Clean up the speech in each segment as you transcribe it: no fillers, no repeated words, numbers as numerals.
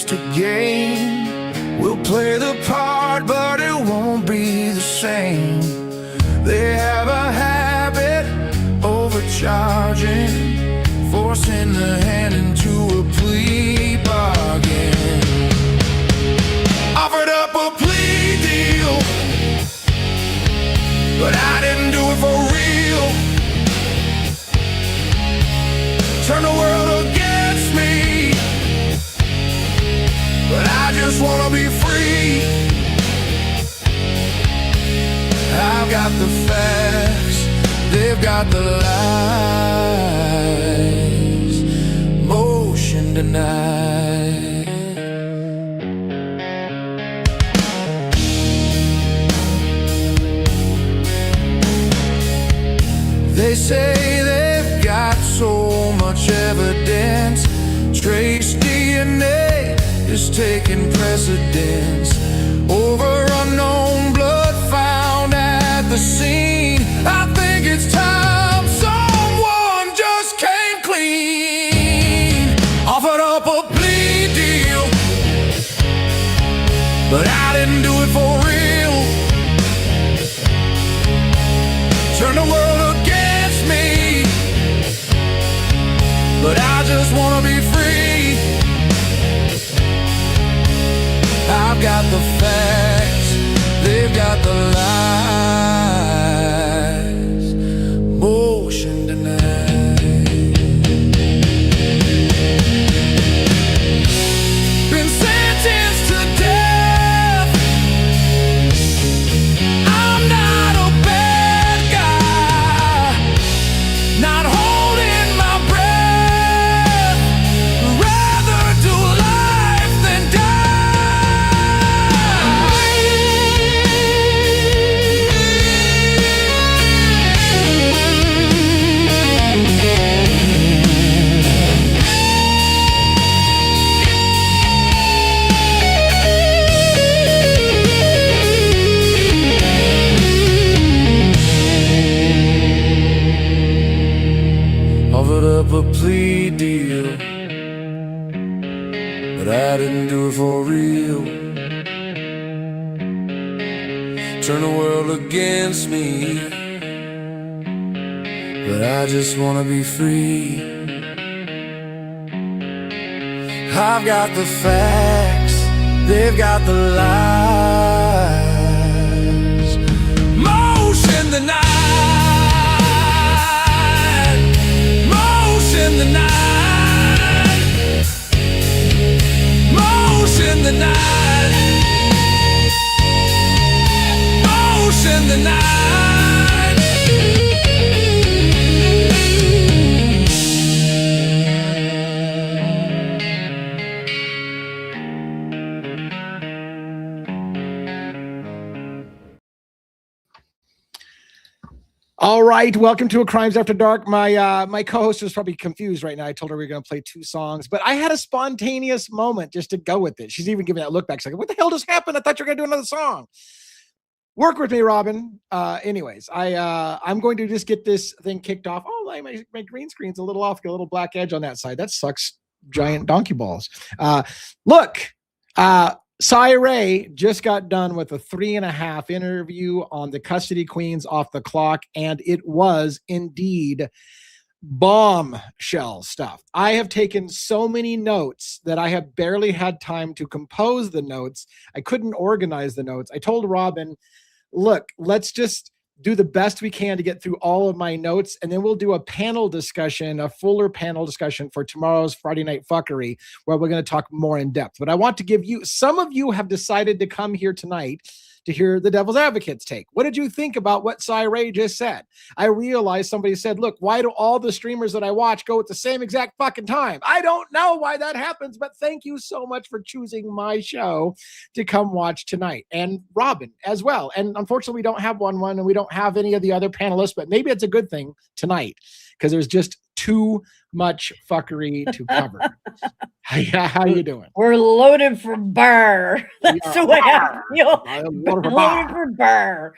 to gain. We'll play the part, but it won't be the same. They have a habit overcharging, forcing the hand into a plea bargain. Offered up a plea deal, but I didn't do it for real. Turn the world against me, but I just wanna be free. I've got the facts, they've got the lies. Motion denied. They say they've got so much evidence. Trace DNA is taking precedence over unknown blood found at the scene. I think it's time someone just came clean. Offered up a plea deal, but I didn't do it for real. Turn the world against me, but I just wanna be free. I've got the facts, they've got the lies. Motion denied. Been sentenced to death. I'm not a bad guy, not holding my breath. Rather do life than offered up a plea deal, but I didn't do it for real. Turn the world against me, but I just wanna be free. I've got the facts, they've got the lies. Motion the night. Motion the night, motion the night, motion the night. All right, welcome to A Crimes After Dark. My co-host is probably confused right now. I told her we were going to play 2 songs, but I had a spontaneous moment just to go with it. She's even giving that look back. She's like, what the hell just happened? I thought you were going to do another song. Work with me, Robin. Anyways, I'm going to just get this thing kicked off. Oh, my green screen's a little off, got a little black edge on that side. That sucks, giant donkey balls. Look, Cy Ray just got done with a 3.5 interview on the Custody Queens Off the Clock, and it was indeed bombshell stuff. I have taken so many notes that I have barely had time to compose the notes. I couldn't organize the notes. I told Robin, look, let's just do the best we can to get through all of my notes, and then we'll do a panel discussion, a fuller panel discussion for tomorrow's Friday Night Fuckery, where we're going to talk more in depth. But I want to give you, some of you have decided to come here tonight to hear the Devil's Advocate's take. What did you think about what Cy Ray just said? I realized somebody said, look, why do all the streamers that I watch go at the same exact fucking time? I don't know why that happens, but thank you so much for choosing my show to come watch tonight. And Robin as well. And unfortunately, we don't have one and we don't have any of the other panelists, but maybe it's a good thing tonight because there's just too much fuckery to cover. How you doing? We're loaded for bear. That's the way I feel. Loaded for bear.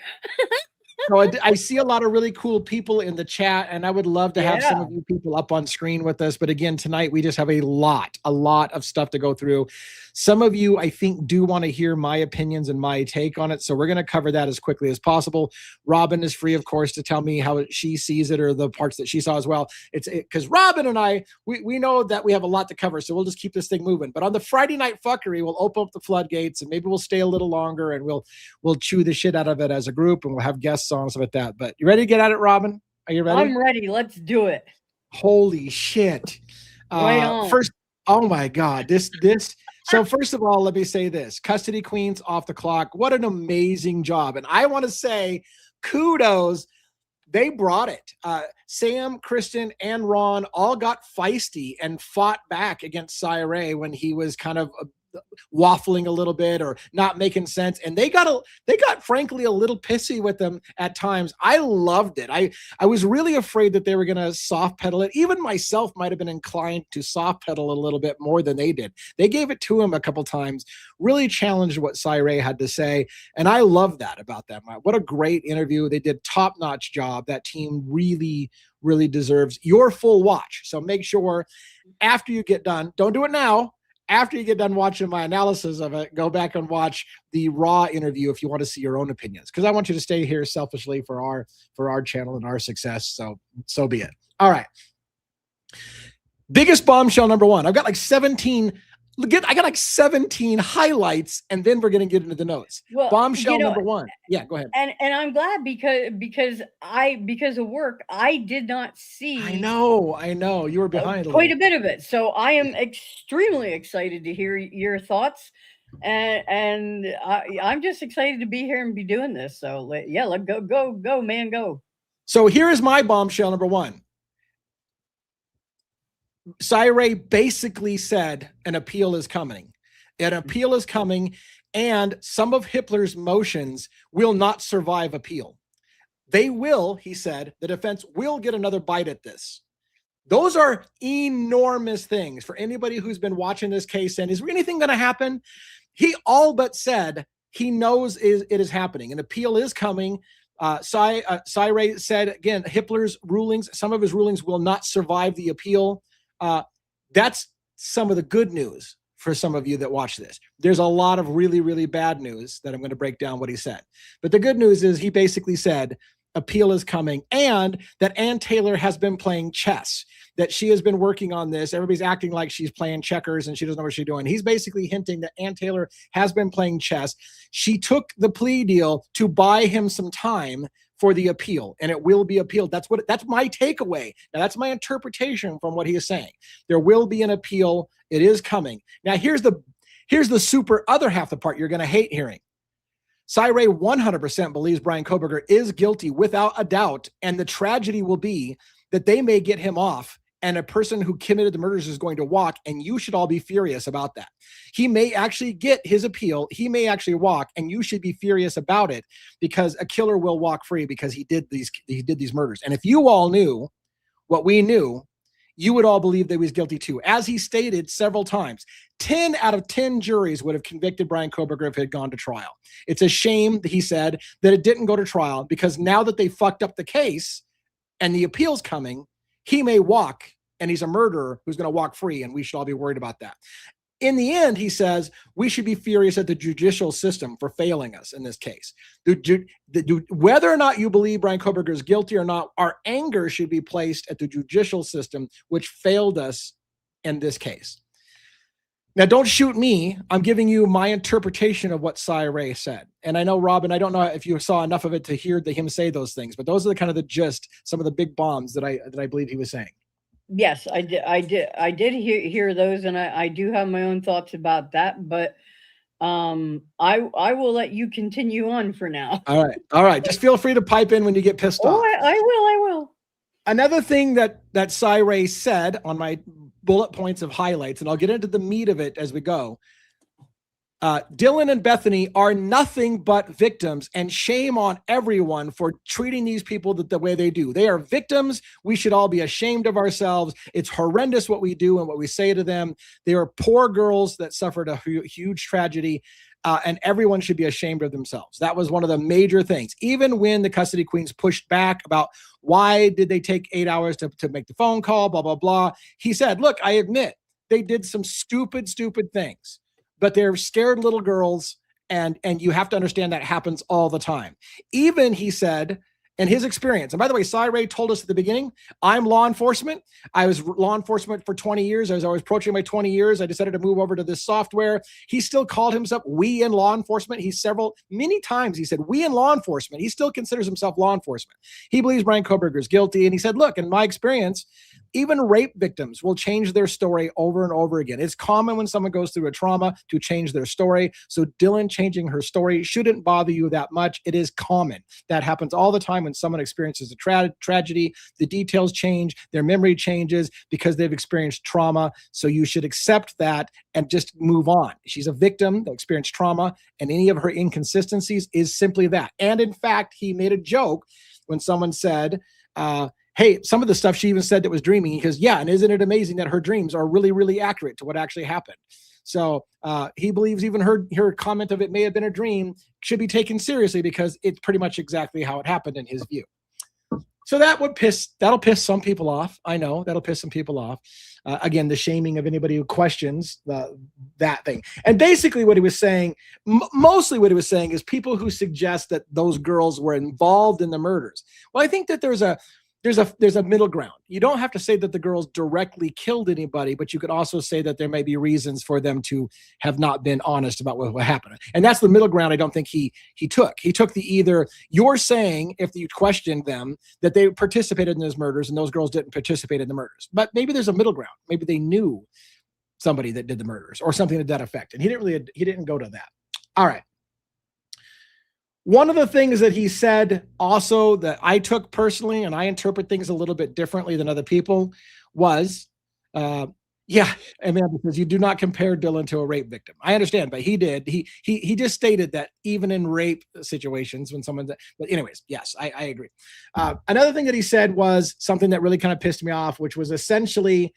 So I see a lot of really cool people in the chat, and I would love to have some Yeah. of you people up on screen with us. But again, tonight we just have a lot of stuff to go through. Some of you, I think, do want to hear my opinions and my take on it. So we're going to cover that as quickly as possible. Robin is free, of course, to tell me how she sees it or the parts that she saw as well. It's because Robin and I, we know that we have a lot to cover. So we'll just keep this thing moving. But on the Friday night fuckery, we'll open up the floodgates and maybe we'll stay a little longer and we'll chew the shit out of it as a group and we'll have guests on, stuff like that. But you ready to get at it, Robin? Are you ready? I'm ready. Let's do it. Holy shit. Right on. First, oh my God, this. So first of all, let me say this. Custody Queens off the clock. What an amazing job. And I want to say kudos. They brought it. Sam, Kristen, and Ron all got feisty and fought back against Cyree when he was kind of waffling a little bit or not making sense, and they got frankly a little pissy with them at times. I loved it. I was really afraid that they were going to soft pedal it. Even myself might have been inclined to soft pedal a little bit more than they did. They gave it to him a couple times, really challenged what Cyree had to say, and I love that about them. What a great interview. They did top-notch job. That team really deserves your full watch. So make sure after you get done, don't do it now. After you get done watching my analysis of it, go back and watch the raw interview if you want to see your own opinions. Because I want you to stay here selfishly for our channel and our success. So be it. All right. Biggest bombshell number one. I've got like 17. I got like 17 highlights, and then we're going to get into the notes. Well, Bombshell number one. Yeah, go ahead. And I'm glad because of work, I did not see. I know. You were behind quite a bit of it. So I am extremely excited to hear your thoughts. And I'm just excited to be here and be doing this. So let's go, man, go. So here is my bombshell number one. Cyree basically said an appeal is coming. An appeal is coming, and some of Hitler's motions will not survive appeal. They will, he said, the defense will get another bite at this. Those are enormous things for anybody who's been watching this case. And is anything going to happen? He all but said he knows it is happening. An appeal is coming. Cyree said, again, Hitler's rulings, some of his rulings will not survive the appeal. That's some of the good news for some of you that watch this. There's a lot of really bad news that I'm going to break down what he said. But the good news is he basically said appeal is coming, and that Ann Taylor has been playing chess, that she has been working on this. Everybody's acting like she's playing checkers and she doesn't know what she's doing. He's basically hinting that Ann Taylor has been playing chess. She took the plea deal to buy him some time for the appeal, and it will be appealed. That's my takeaway. Now, that's my interpretation from what he is saying. There will be an appeal. It is coming. Now, here's the super other half the part you're going to hate hearing. Cyree 100% believes Bryan Kohberger is guilty without a doubt, and the tragedy will be that they may get him off, and a person who committed the murders is going to walk, and you should all be furious about that. He may actually get his appeal. He may actually walk, and you should be furious about it, because a killer will walk free because he did these murders. And if you all knew what we knew, you would all believe that he was guilty too. As he stated several times, 10 out of 10 juries would have convicted Bryan Kohberger if it had gone to trial. It's a shame, he said, that it didn't go to trial, because now that they fucked up the case and the appeal's coming, he may walk, and he's a murderer who's going to walk free, and we should all be worried about that. In the end, he says, we should be furious at the judicial system for failing us in this case. Whether or not you believe Bryan Kohberger is guilty or not, our anger should be placed at the judicial system, which failed us in this case. Now, don't shoot me. I'm giving you my interpretation of what Cyree said. And I know, Robin, I don't know if you saw enough of it to hear him say those things, but those are the kind of the gist, some of the big bombs that I believe he was saying. Yes, I did hear those, and I do have my own thoughts about that, but I will let you continue on for now. All right. Just feel free to pipe in when you get pissed off. I will. Another thing that Cyree said on my bullet points of highlights, and I'll get into the meat of it as we go. Dylan and Bethany are nothing but victims, and shame on everyone for treating these people the way they do. They are victims. We should all be ashamed of ourselves. It's horrendous what we do and what we say to them. They are poor girls that suffered a huge tragedy, and everyone should be ashamed of themselves. That was one of the major things. Even when the custody queens pushed back about why did they take 8 hours to make the phone call, blah, blah, blah. He said, look, I admit they did some stupid things, but they're scared little girls, and you have to understand that happens all the time. Even, he said, in his experience, and by the way, Cy Ray told us at the beginning, I'm law enforcement. I was law enforcement for 20 years. As I was approaching my 20 years, I decided to move over to this software. He still called himself we in law enforcement. Many times he said we in law enforcement. He still considers himself law enforcement. He believes Brian Koberger is guilty. And he said, look, in my experience, even rape victims will change their story over and over again. It's common when someone goes through a trauma to change their story. So Dylan changing her story shouldn't bother you that much. It is common. That happens all the time when someone experiences a tragedy. The details change, their memory changes because they've experienced trauma. So you should accept that and just move on. She's a victim that experienced trauma, and any of her inconsistencies is simply that. And in fact, he made a joke when someone said, hey, some of the stuff she even said that was dreaming. He goes, yeah, and isn't it amazing that her dreams are really, really accurate to what actually happened? So he believes even her comment of it may have been a dream should be taken seriously because it's pretty much exactly how it happened in his view. So that'll piss some people off. I know that'll piss some people off. Again, the shaming of anybody who questions that thing. And basically what he was saying, mostly what he was saying is people who suggest that those girls were involved in the murders. Well, I think that there's a middle ground. You don't have to say that the girls directly killed anybody, but you could also say that there may be reasons for them to have not been honest about what happened. And that's the middle ground I don't think he took. He took the either you're saying, if you questioned them, that they participated in those murders and those girls didn't participate in the murders. But maybe there's a middle ground. Maybe they knew somebody that did the murders or something to that effect. And he didn't go to that. All right. One of the things that he said also that I took personally, and I interpret things a little bit differently than other people, was, Amanda says, you do not compare Dylan to a rape victim. I understand, but he did. He just stated that even in rape situations, when someone, but anyways, yes, I agree. Another thing that he said was something that really kind of pissed me off, which was essentially,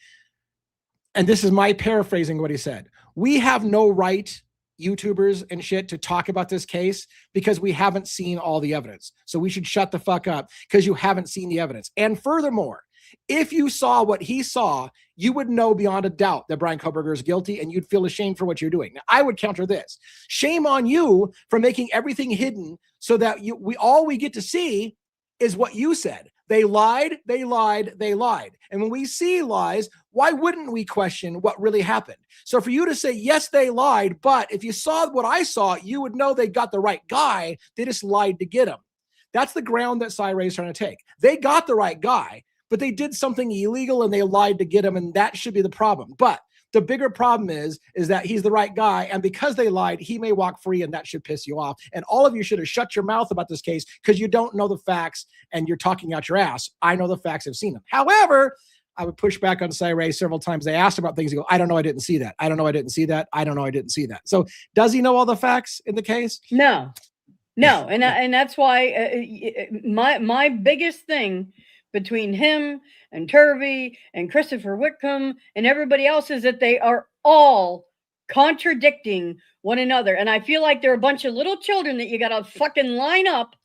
and this is my paraphrasing what he said, we have no right, YouTubers and shit, to talk about this case because we haven't seen all the evidence. So we should shut the fuck up because you haven't seen the evidence. And furthermore, if you saw what he saw, you would know beyond a doubt that Brian Koberger is guilty and you'd feel ashamed for what you're doing. Now, I would counter this. Shame on you for making everything hidden so that all we get to see is what you said. They lied. And when we see lies, why wouldn't we question what really happened? So for you to say, yes, they lied, but if you saw what I saw, you would know they got the right guy. They just lied to get him. That's the ground that Cy Ray is trying to take. They got the right guy, but they did something illegal and they lied to get him, and that should be the problem. But the bigger problem is that he's the right guy, and because they lied, he may walk free, and that should piss you off. And all of you should have shut your mouth about this case because you don't know the facts and you're talking out your ass. I know the facts. I've seen them. However, I would push back on Cy Ray several times. They asked about things. He go, I don't know. I didn't see that. I don't know. I didn't see that. I don't know. I didn't see that. So does he know all the facts in the case? No. And that's why my biggest thing between him and Turvey and Christopher Whitcomb and everybody else is that they are all contradicting one another. And I feel like they're a bunch of little children that you got to fucking line up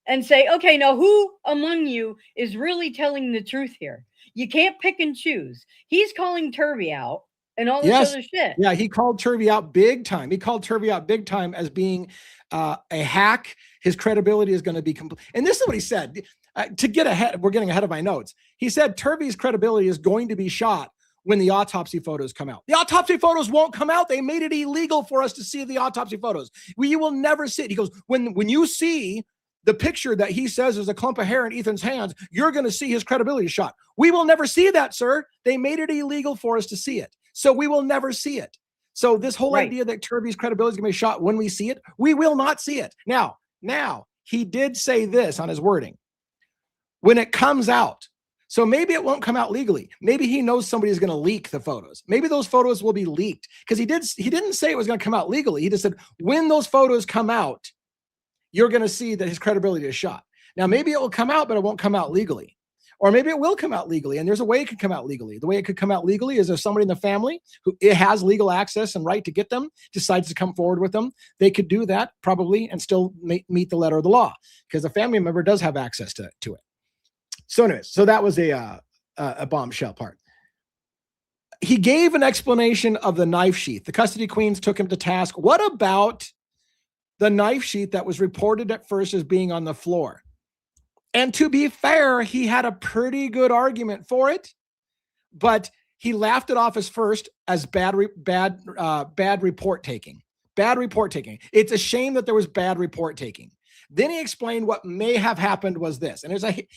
and say, okay, now who among you is really telling the truth here? You can't pick and choose. He's calling Turvey out and all this other shit. Yeah, he called Turvey out big time. He called Turvey out big time as being a hack. His credibility is going to be complete. And this is what he said. To get ahead, we're getting ahead of my notes. He said Turvey's credibility is going to be shot when the autopsy photos come out. The autopsy photos won't come out. They made it illegal for us to see the autopsy photos. You will never see it. He goes, when you see the picture that he says is a clump of hair in Ethan's hands, you're going to see his credibility shot. We will never see that, sir. They made it illegal for us to see it. So we will never see it. So this whole idea that Turvey's credibility is going to be shot when we see it, we will not see it. Now, he did say this on his wording. When it comes out, So maybe it won't come out legally. Maybe he knows somebody is going to leak the photos. Maybe those photos will be leaked, because he didn't say it was going to come out legally. He just said, when those photos come out, you're going to see that his credibility is shot. Now, maybe it will come out, but it won't come out legally. Or maybe it will come out legally, and there's a way it could come out legally. The way it could come out legally is if somebody in the family who it has legal access and right to get them decides to come forward with them. They could do that probably and still meet the letter of the law, because a family member does have access to it. So anyways, so that was a bombshell part. He gave an explanation of the knife sheath. The custody queens took him to task. What about the knife sheath that was reported at first as being on the floor? And to be fair, he had a pretty good argument for it, but he laughed it off as bad report taking. Bad report taking. It's a shame that there was bad report taking. Then he explained what may have happened was this, and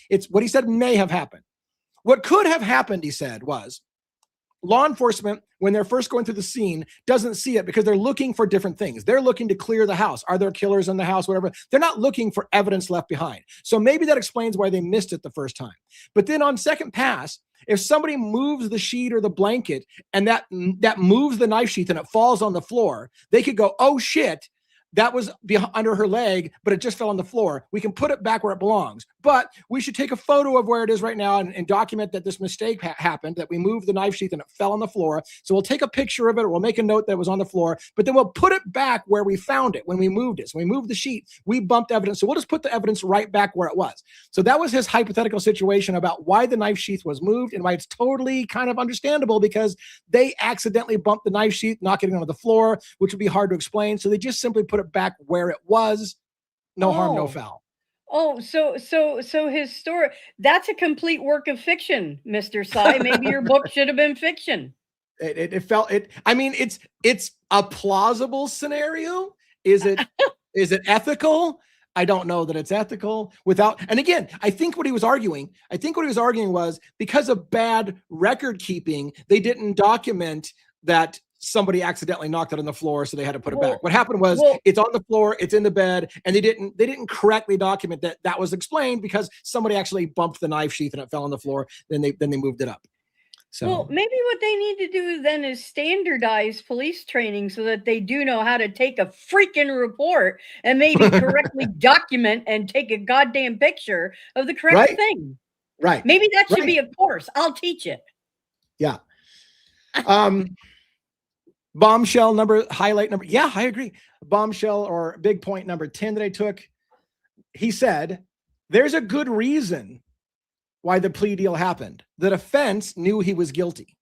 it's what he said may have happened. What could have happened, he said, was law enforcement, when they're first going through the scene, doesn't see it because they're looking for different things. They're looking to clear the house. Are there killers in the house? Whatever. They're not looking for evidence left behind. So maybe that explains why they missed it the first time. But then on second pass, if somebody moves the sheet or the blanket and that moves the knife sheath and it falls on the floor, they could go, oh shit, that was under her leg, but it just fell on the floor. We can put it back where it belongs. But we should take a photo of where it is right now and document that this mistake happened, that we moved the knife sheath and it fell on the floor. So we'll take a picture of it, or we'll make a note that it was on the floor, but then we'll put it back where we found it when we moved it. So we moved the sheet, we bumped evidence. So we'll just put the evidence right back where it was. So that was his hypothetical situation about why the knife sheath was moved and why it's totally kind of understandable, because they accidentally bumped the knife sheath, knocking it onto the floor, which would be hard to explain. So they just simply put it back where it was. No harm, no foul. Oh, so his story, that's a complete work of fiction, Mr. Sy. Maybe your book should have been fiction. I mean, it's a plausible scenario. Is it ethical? I don't know that it's ethical and again, I think what he was arguing was because of bad record keeping, they didn't document that somebody accidentally knocked it on the floor, so they had to put it back. What happened was it's on the floor, it's in the bed, and they didn't correctly document that was explained because somebody actually bumped the knife sheath and it fell on the floor. Then they moved it up. So well, maybe what they need to do then is standardize police training so that they do know how to take a freaking report and maybe correctly document and take a goddamn picture of the correct thing. Right. Maybe that should be a course. I'll teach it. Yeah. Bombshell highlight number. Yeah, I agree. Bombshell or big point number 10 that I took. He said, there's a good reason why the plea deal happened. The defense knew he was guilty.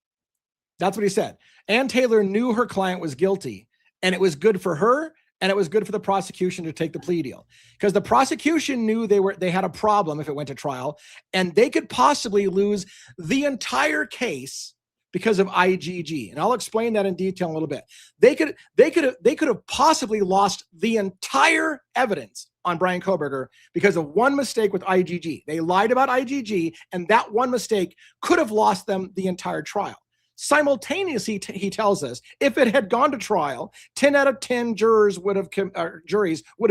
That's what he said. Ann Taylor knew her client was guilty, and it was good for her, and it was good for the prosecution to take the plea deal, because the prosecution knew they had a problem if it went to trial, and they could possibly lose the entire case because of IGG. And I'll explain that in detail in a little bit. They could have possibly lost the entire evidence on Bryan Kohberger because of one mistake with IGG. They lied about IGG, and that one mistake could have lost them the entire trial. Simultaneously, he tells us, if it had gone to trial, 10 out of 10 juries would have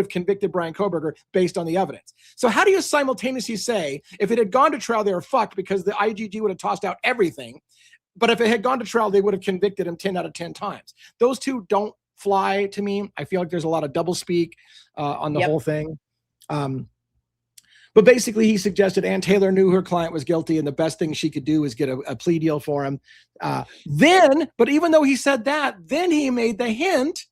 convicted Bryan Kohberger based on the evidence. So how do you simultaneously say, if it had gone to trial, they were fucked because the IGG would have tossed out everything, but if it had gone to trial, they would have convicted him 10 out of 10 times. Those two don't fly to me. I feel like there's a lot of doublespeak on the whole thing. But basically, he suggested Ann Taylor knew her client was guilty, and the best thing she could do is get a plea deal for him. But even though he said that, then he made the hint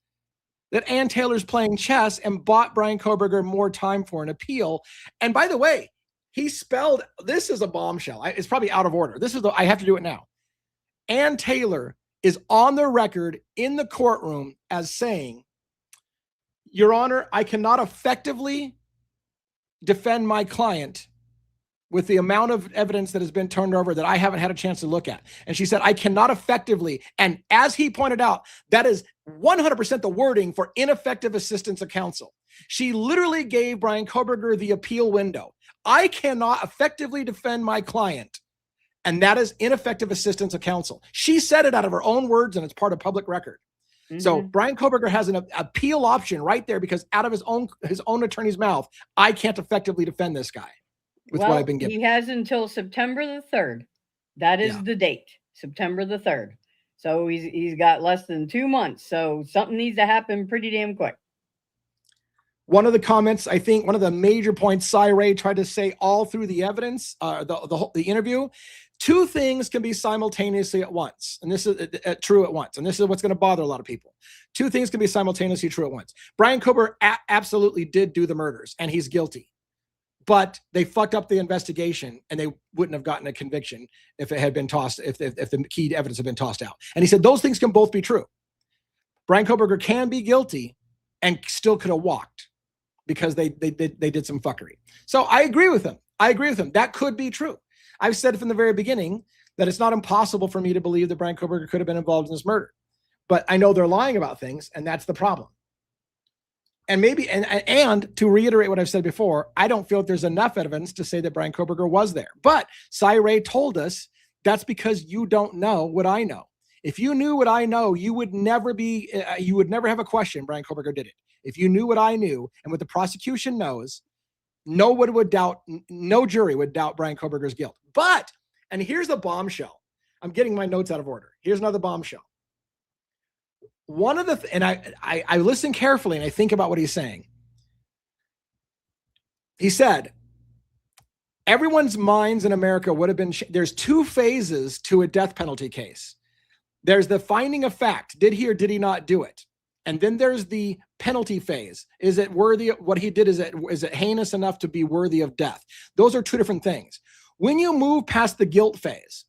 that Ann Taylor's playing chess and bought Bryan Kohberger more time for an appeal. And by the way, he spelled, this is a bombshell. It's probably out of order. I have to do it now. Ann Taylor is on the record in the courtroom as saying, Your Honor, I cannot effectively defend my client with the amount of evidence that has been turned over that I haven't had a chance to look at. And she said, I cannot effectively. And as he pointed out, that is 100% the wording for ineffective assistance of counsel. She literally gave Bryan Kohberger the appeal window. I cannot effectively defend my client. And that is ineffective assistance of counsel. She said it out of her own words, and it's part of public record. Mm-hmm. So Bryan Kohberger has an appeal option right there because out of his own attorney's mouth, I can't effectively defend this guy. with what I've been given. He has until September the 3rd. That is Yeah. the date, September the 3rd. So he's got less than 2 months. So something needs to happen pretty damn quick. One of the comments, I think one of the major points Cy Ray tried to say all through the evidence, the interview, two things can be simultaneously at once. And this is true at once. And this is what's going to bother a lot of people. Two things can be simultaneously true at once. Bryan Kohberger absolutely did do the murders, and he's guilty. But they fucked up the investigation, and they wouldn't have gotten a conviction if it had been tossed, if the key evidence had been tossed out. And he said those things can both be true. Bryan Kohberger can be guilty and still could have walked because they did some fuckery. So I agree with him. That could be true. I've said from the very beginning that it's not impossible for me to believe that Bryan Kohberger could have been involved in this murder. But I know they're lying about things, and that's the problem. And maybe, and to reiterate what I've said before, I don't feel that there's enough evidence to say that Bryan Kohberger was there. But Cy Ray told us that's because you don't know what I know. If you knew what I know, you would never have a question. Bryan Kohberger did it. If you knew what I knew and what the prosecution knows, no jury would doubt Bryan Kohberger's guilt. But, and here's the bombshell. I'm getting my notes out of order. Here's another bombshell. One of the, and I listen carefully and I think about what he's saying. He said, everyone's minds in America would have been, there's two phases to a death penalty case. There's the finding of fact. Did he or did he not do it? And then there's the penalty phase. Is it worthy? What he did, is it heinous enough to be worthy of death? Those are two different things. When you move past the guilt phase,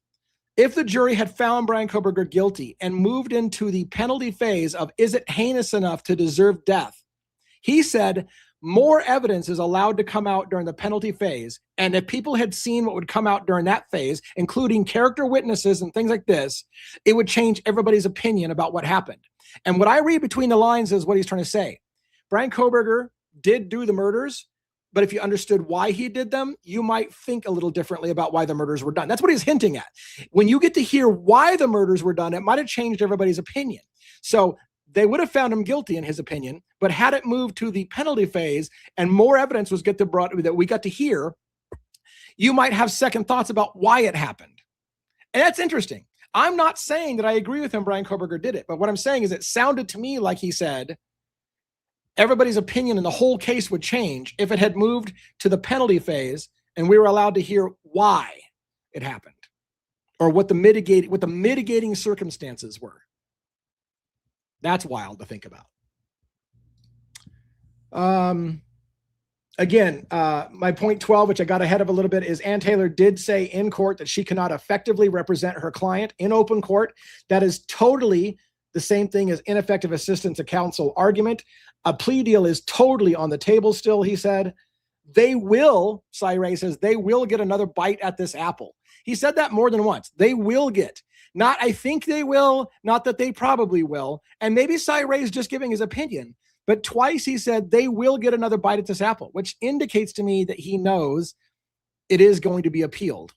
if the jury had found Bryan Kohberger guilty and moved into the penalty phase of, is it heinous enough to deserve death? He said more evidence is allowed to come out during the penalty phase. And if people had seen what would come out during that phase, including character witnesses and things like this, it would change everybody's opinion about what happened. And what I read between the lines is what he's trying to say. Bryan Kohberger did do the murders, but if you understood why he did them, you might think a little differently about why the murders were done. That's what he's hinting at. When you get to hear why the murders were done, it might have changed everybody's opinion. So they would have found him guilty in his opinion, but had it moved to the penalty phase and more evidence was brought that we got to hear, you might have second thoughts about why it happened. And that's interesting. I'm not saying that I agree with him, Bryan Kohberger did it, but what I'm saying is it sounded to me like he said everybody's opinion in the whole case would change if it had moved to the penalty phase and we were allowed to hear why it happened or what the mitigating circumstances were. That's wild to think about. Again, my point 12, which I got ahead of a little bit, is Ann Taylor did say in court that she cannot effectively represent her client in open court. That is totally the same thing as ineffective assistance of counsel argument. A plea deal is totally on the table still, he said. They will, Cy Ray says, they will get another bite at this apple. He said that more than once. They will get. Not I think they will, not that they probably will. And maybe Cy Ray is just giving his opinion. But twice he said they will get another bite at this apple, which indicates to me that he knows it is going to be appealed.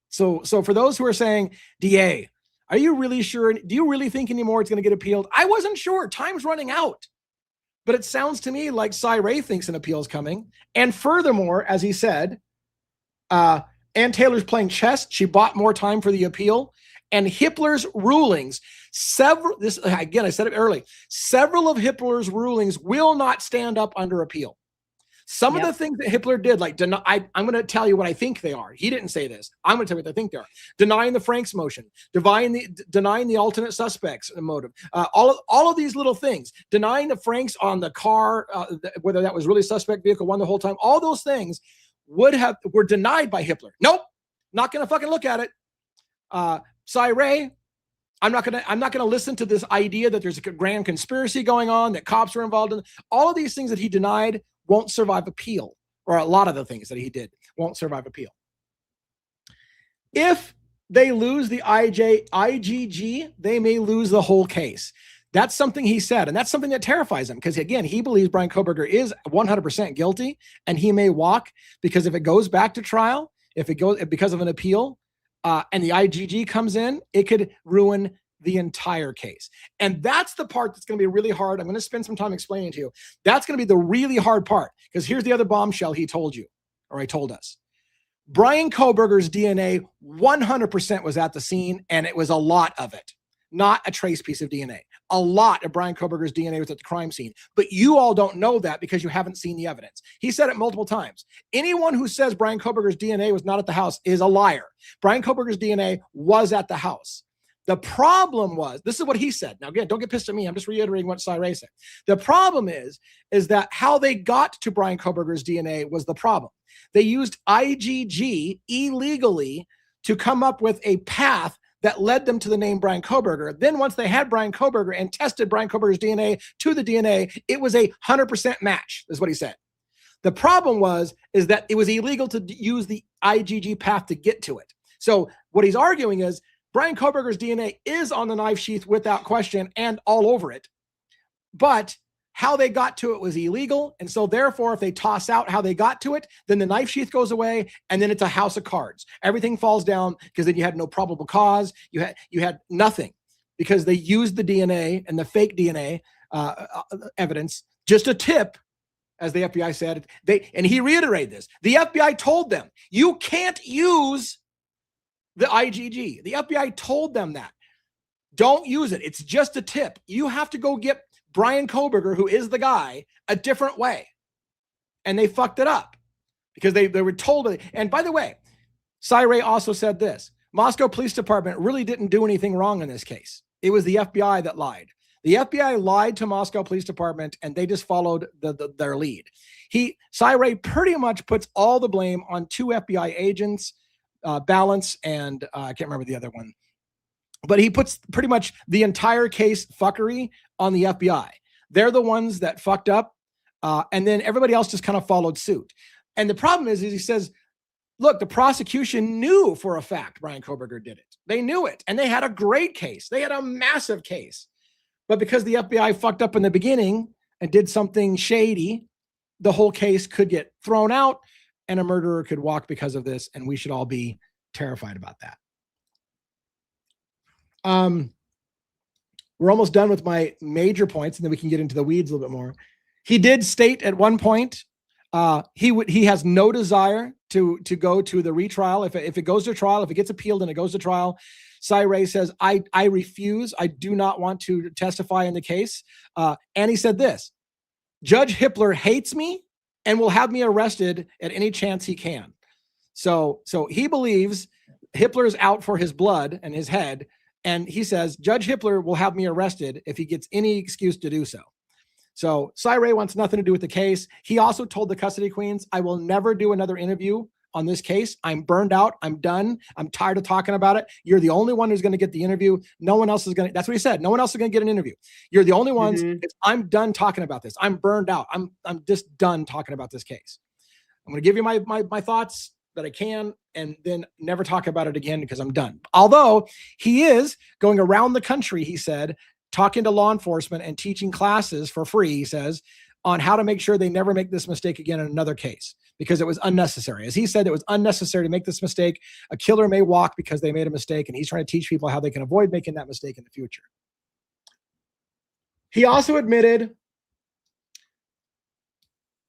So for those who are saying, DA, are you really sure? Do you really think anymore it's going to get appealed? I wasn't sure. Time's running out. But it sounds to me like Cy Ray thinks an appeal is coming. And furthermore, as he said, Ann Taylor's playing chess. She bought more time for the appeal. And Hippler's rulings, again, I said it early, several of Hippler's rulings will not stand up under appeal. Some of the things that Hippler did, like I'm going to tell you what I think they are. He didn't say this. I'm going to tell you what I think they are. Denying the Franks motion, denying the alternate suspects motive, all of these little things, denying the Franks on the car, whether that was really suspect vehicle one the whole time, all those things were denied by Hippler. Nope, not going to fucking look at it. Cy Ray, I'm not gonna listen to this idea that there's a grand conspiracy going on, that cops are involved in. All of these things that he denied won't survive appeal, or a lot of the things that he did won't survive appeal. If they lose the IGG, they may lose the whole case. That's something he said, and that's something that terrifies him because, again, he believes Bryan Kohberger is 100% guilty, and he may walk because if it goes back to trial, because of an appeal, and the IGG comes in, it could ruin the entire case. And that's the part that's going to be really hard. I'm going to spend some time explaining it to you. That's going to be the really hard part because here's the other bombshell he told you, or he told us. Brian Koberger's DNA 100% was at the scene, and it was a lot of it, not a trace piece of DNA. A lot of Brian Koberger's DNA was at the crime scene, but you all don't know that because you haven't seen the evidence. He said it multiple times. Anyone who says Brian Koberger's DNA was not at the house is a liar. Brian Koberger's DNA was at the house. The problem was, this is what he said. Now, again, don't get pissed at me. I'm just reiterating what Cy said. The problem is that how they got to Brian Koberger's DNA was the problem. They used IgG illegally to come up with a path that led them to the name Brian Koberger. Then once they had Brian Koberger and tested Brian Koberger's DNA to the DNA, it was a 100% match, is what he said. The problem is that it was illegal to use the IgG path to get to it. So what he's arguing is Brian Koberger's DNA is on the knife sheath without question and all over it. But how they got to it was illegal. And so therefore, if they toss out how they got to it, then the knife sheath goes away and then it's a house of cards. Everything falls down because then you had no probable cause. You had nothing because they used the DNA and the fake DNA evidence, just a tip, as the FBI said. And he reiterated this. The FBI told them, you can't use the IgG. The FBI told them that. Don't use it. It's just a tip. You have to go get Brian Koberger, who is the guy, a different way. And they fucked it up because they were told. And by the way, Cy also said this. Moscow Police Department really didn't do anything wrong in this case. It was the FBI that lied. The FBI lied to Moscow Police Department and they just followed their lead. Cy pretty much puts all the blame on two FBI agents, Balance and I can't remember the other one. But he puts pretty much the entire case fuckery on the FBI. They're the ones that fucked up. And then everybody else just kind of followed suit. And the problem is he says, look, the prosecution knew for a fact Brian Koberger did it. They knew it. And they had a great case. They had a massive case. But because the FBI fucked up in the beginning and did something shady, the whole case could get thrown out and a murderer could walk because of this. And we should all be terrified about that. We're almost done with my major points and then we can get into the weeds a little bit more. He did state at one point, he has no desire to go to the retrial. If it goes to trial, if it gets appealed and it goes to trial, Cy says, I refuse. I do not want to testify in the case. And he said this, Judge Hippler hates me and will have me arrested at any chance he can. So he believes Hippler is out for his blood and his head. And he says, Judge Hippler will have me arrested if he gets any excuse to do so. So Cy wants nothing to do with the case. He also told the custody queens, I will never do another interview on this case. I'm burned out. I'm done. I'm tired of talking about it. You're the only one who's going to get the interview. No one else is going to, that's what he said. No one else is going to get an interview. You're the only ones. I'm done talking about this. I'm burned out. I'm just done talking about this case. I'm going to give you my thoughts that I can, and then never talk about it again because I'm done. Although he is going around the country, he said, talking to law enforcement and teaching classes for free, he says, on how to make sure they never make this mistake again in another case because it was unnecessary. As he said, it was unnecessary to make this mistake. A killer may walk because they made a mistake, and he's trying to teach people how they can avoid making that mistake in the future. He also admitted,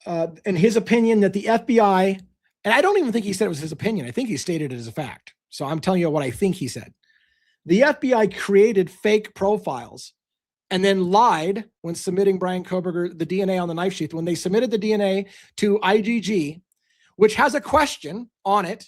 in his opinion, that the FBI, and I don't even think he said it was his opinion. I think he stated it as a fact. So I'm telling you what I think he said. The FBI created fake profiles and then lied when submitting Brian Koberger, the DNA on the knife sheath. When they submitted the DNA to IgG, which has a question on it,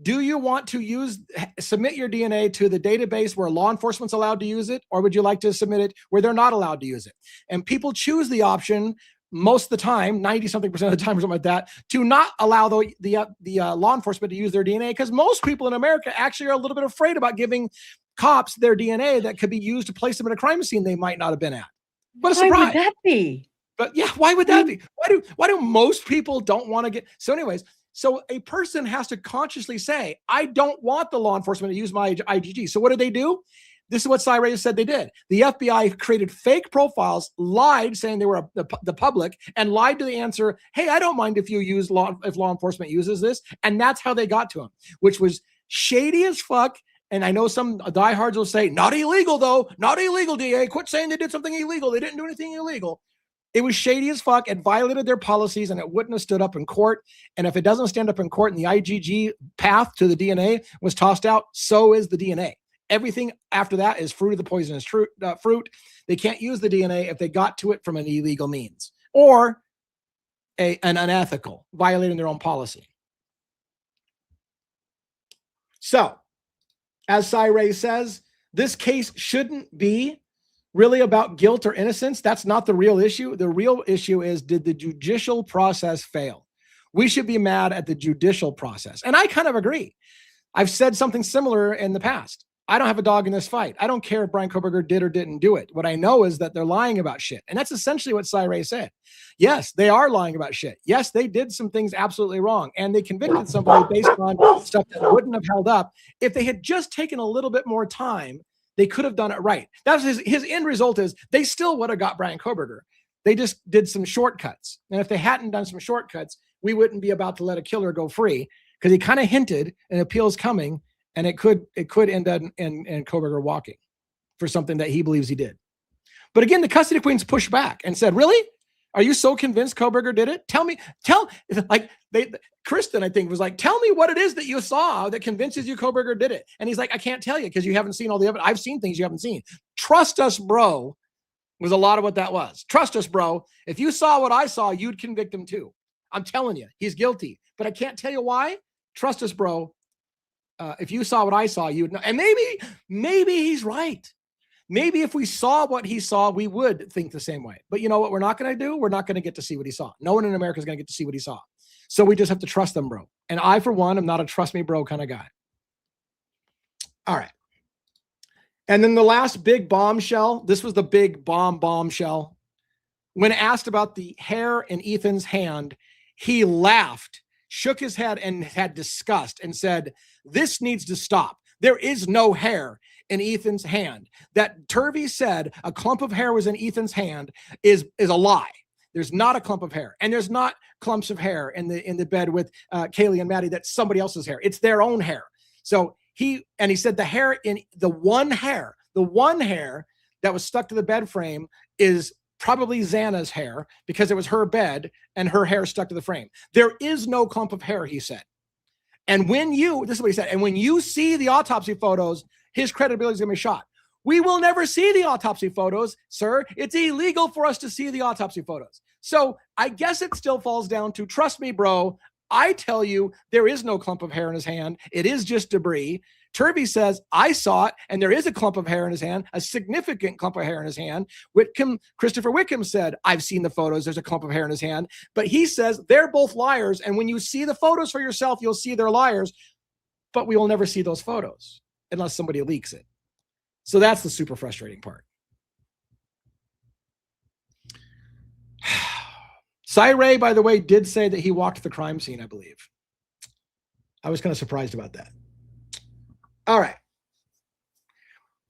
do you want to submit your DNA to the database where law enforcement's allowed to use it, or would you like to submit it where they're not allowed to use it? And people choose the option most of the time, 90-something% of the time or something like that, to not allow the law enforcement to use their DNA, because most people in America actually are a little bit afraid about giving cops their DNA that could be used to place them in a crime scene they might not have been at. What a surprise. Why would that be? But yeah, why would that be? Why do most people don't want to get... So anyways, so a person has to consciously say, I don't want the law enforcement to use my IgG. So what do they do? This is what Cy said they did. The FBI created fake profiles, lied saying they were the public, and lied to the answer, hey, I don't mind if if law enforcement uses this. And that's how they got to him, which was shady as fuck. And I know some diehards will say, not illegal though, not illegal, DA. Quit saying they did something illegal. They didn't do anything illegal. It was shady as fuck. It violated their policies, and it wouldn't have stood up in court. And if it doesn't stand up in court and the IgG path to the DNA was tossed out, so is the DNA. Everything after that is fruit of the poisonous fruit. They can't use the DNA if they got to it from an illegal means or an unethical, violating their own policy. So, as Cy says, this case shouldn't be really about guilt or innocence. That's not the real issue. The real issue is, did the judicial process fail? We should be mad at the judicial process. And I kind of agree. I've said something similar in the past. I don't have a dog in this fight. I don't care if Brian Kohberger did or didn't do it. What I know is that they're lying about shit. And that's essentially what Cy said. Yes, they are lying about shit. Yes, they did some things absolutely wrong. And they convicted somebody based on stuff that wouldn't have held up. If they had just taken a little bit more time, they could have done it right. That was his end result is they still would have got Brian Kohberger. They just did some shortcuts. And if they hadn't done some shortcuts, we wouldn't be about to let a killer go free, because he kind of hinted an appeal's coming. And it could end up in Kohberger walking for something that he believes he did. But again, the custody queens pushed back and said, really? Are you so convinced Kohberger did it? Kristen, I think, was like, tell me what it is that you saw that convinces you Kohberger did it. And he's like, I can't tell you because you haven't seen all the evidence. I've seen things you haven't seen. Trust us, bro, was a lot of what that was. Trust us, bro. If you saw what I saw, you'd convict him too. I'm telling you, he's guilty. But I can't tell you why. Trust us, bro. If you saw what I saw, you would know. And maybe he's right. Maybe if we saw what he saw, we would think the same way. But you know what we're not going to do? We're not going to get to see what he saw. No one in America is going to get to see what he saw. So we just have to trust them, bro. And I, for one, am not a trust me, bro kind of guy. All right. And then the last big bombshell, this was the big bombshell. When asked about the hair in Ethan's hand, he laughed, shook his head, and had disgust and said, this needs to stop. There is no hair in Ethan's hand. That Turvey said a clump of hair was in Ethan's hand is a lie. There's not a clump of hair. And there's not clumps of hair in the bed with Kaylee and Maddie. That's somebody else's hair. It's their own hair. So he said the hair in the one hair that was stuck to the bed frame is probably Xana's hair, because it was her bed and her hair stuck to the frame. There is no clump of hair, he said. And this is what he said, and when you see the autopsy photos, his credibility is going to be shot. We will never see the autopsy photos, sir. It's illegal for us to see the autopsy photos. So I guess it still falls down to, trust me, bro. I tell you, there is no clump of hair in his hand. It is just debris. Turvey says, I saw it, and there is a clump of hair in his hand, a significant clump of hair in his hand. Christopher Wickham said, I've seen the photos, there's a clump of hair in his hand. But he says they're both liars, and when you see the photos for yourself, you'll see they're liars. But we will never see those photos unless somebody leaks it. So that's the super frustrating part. Cy, by the way, did say that he walked the crime scene, I believe. I was kind of surprised about that. All right.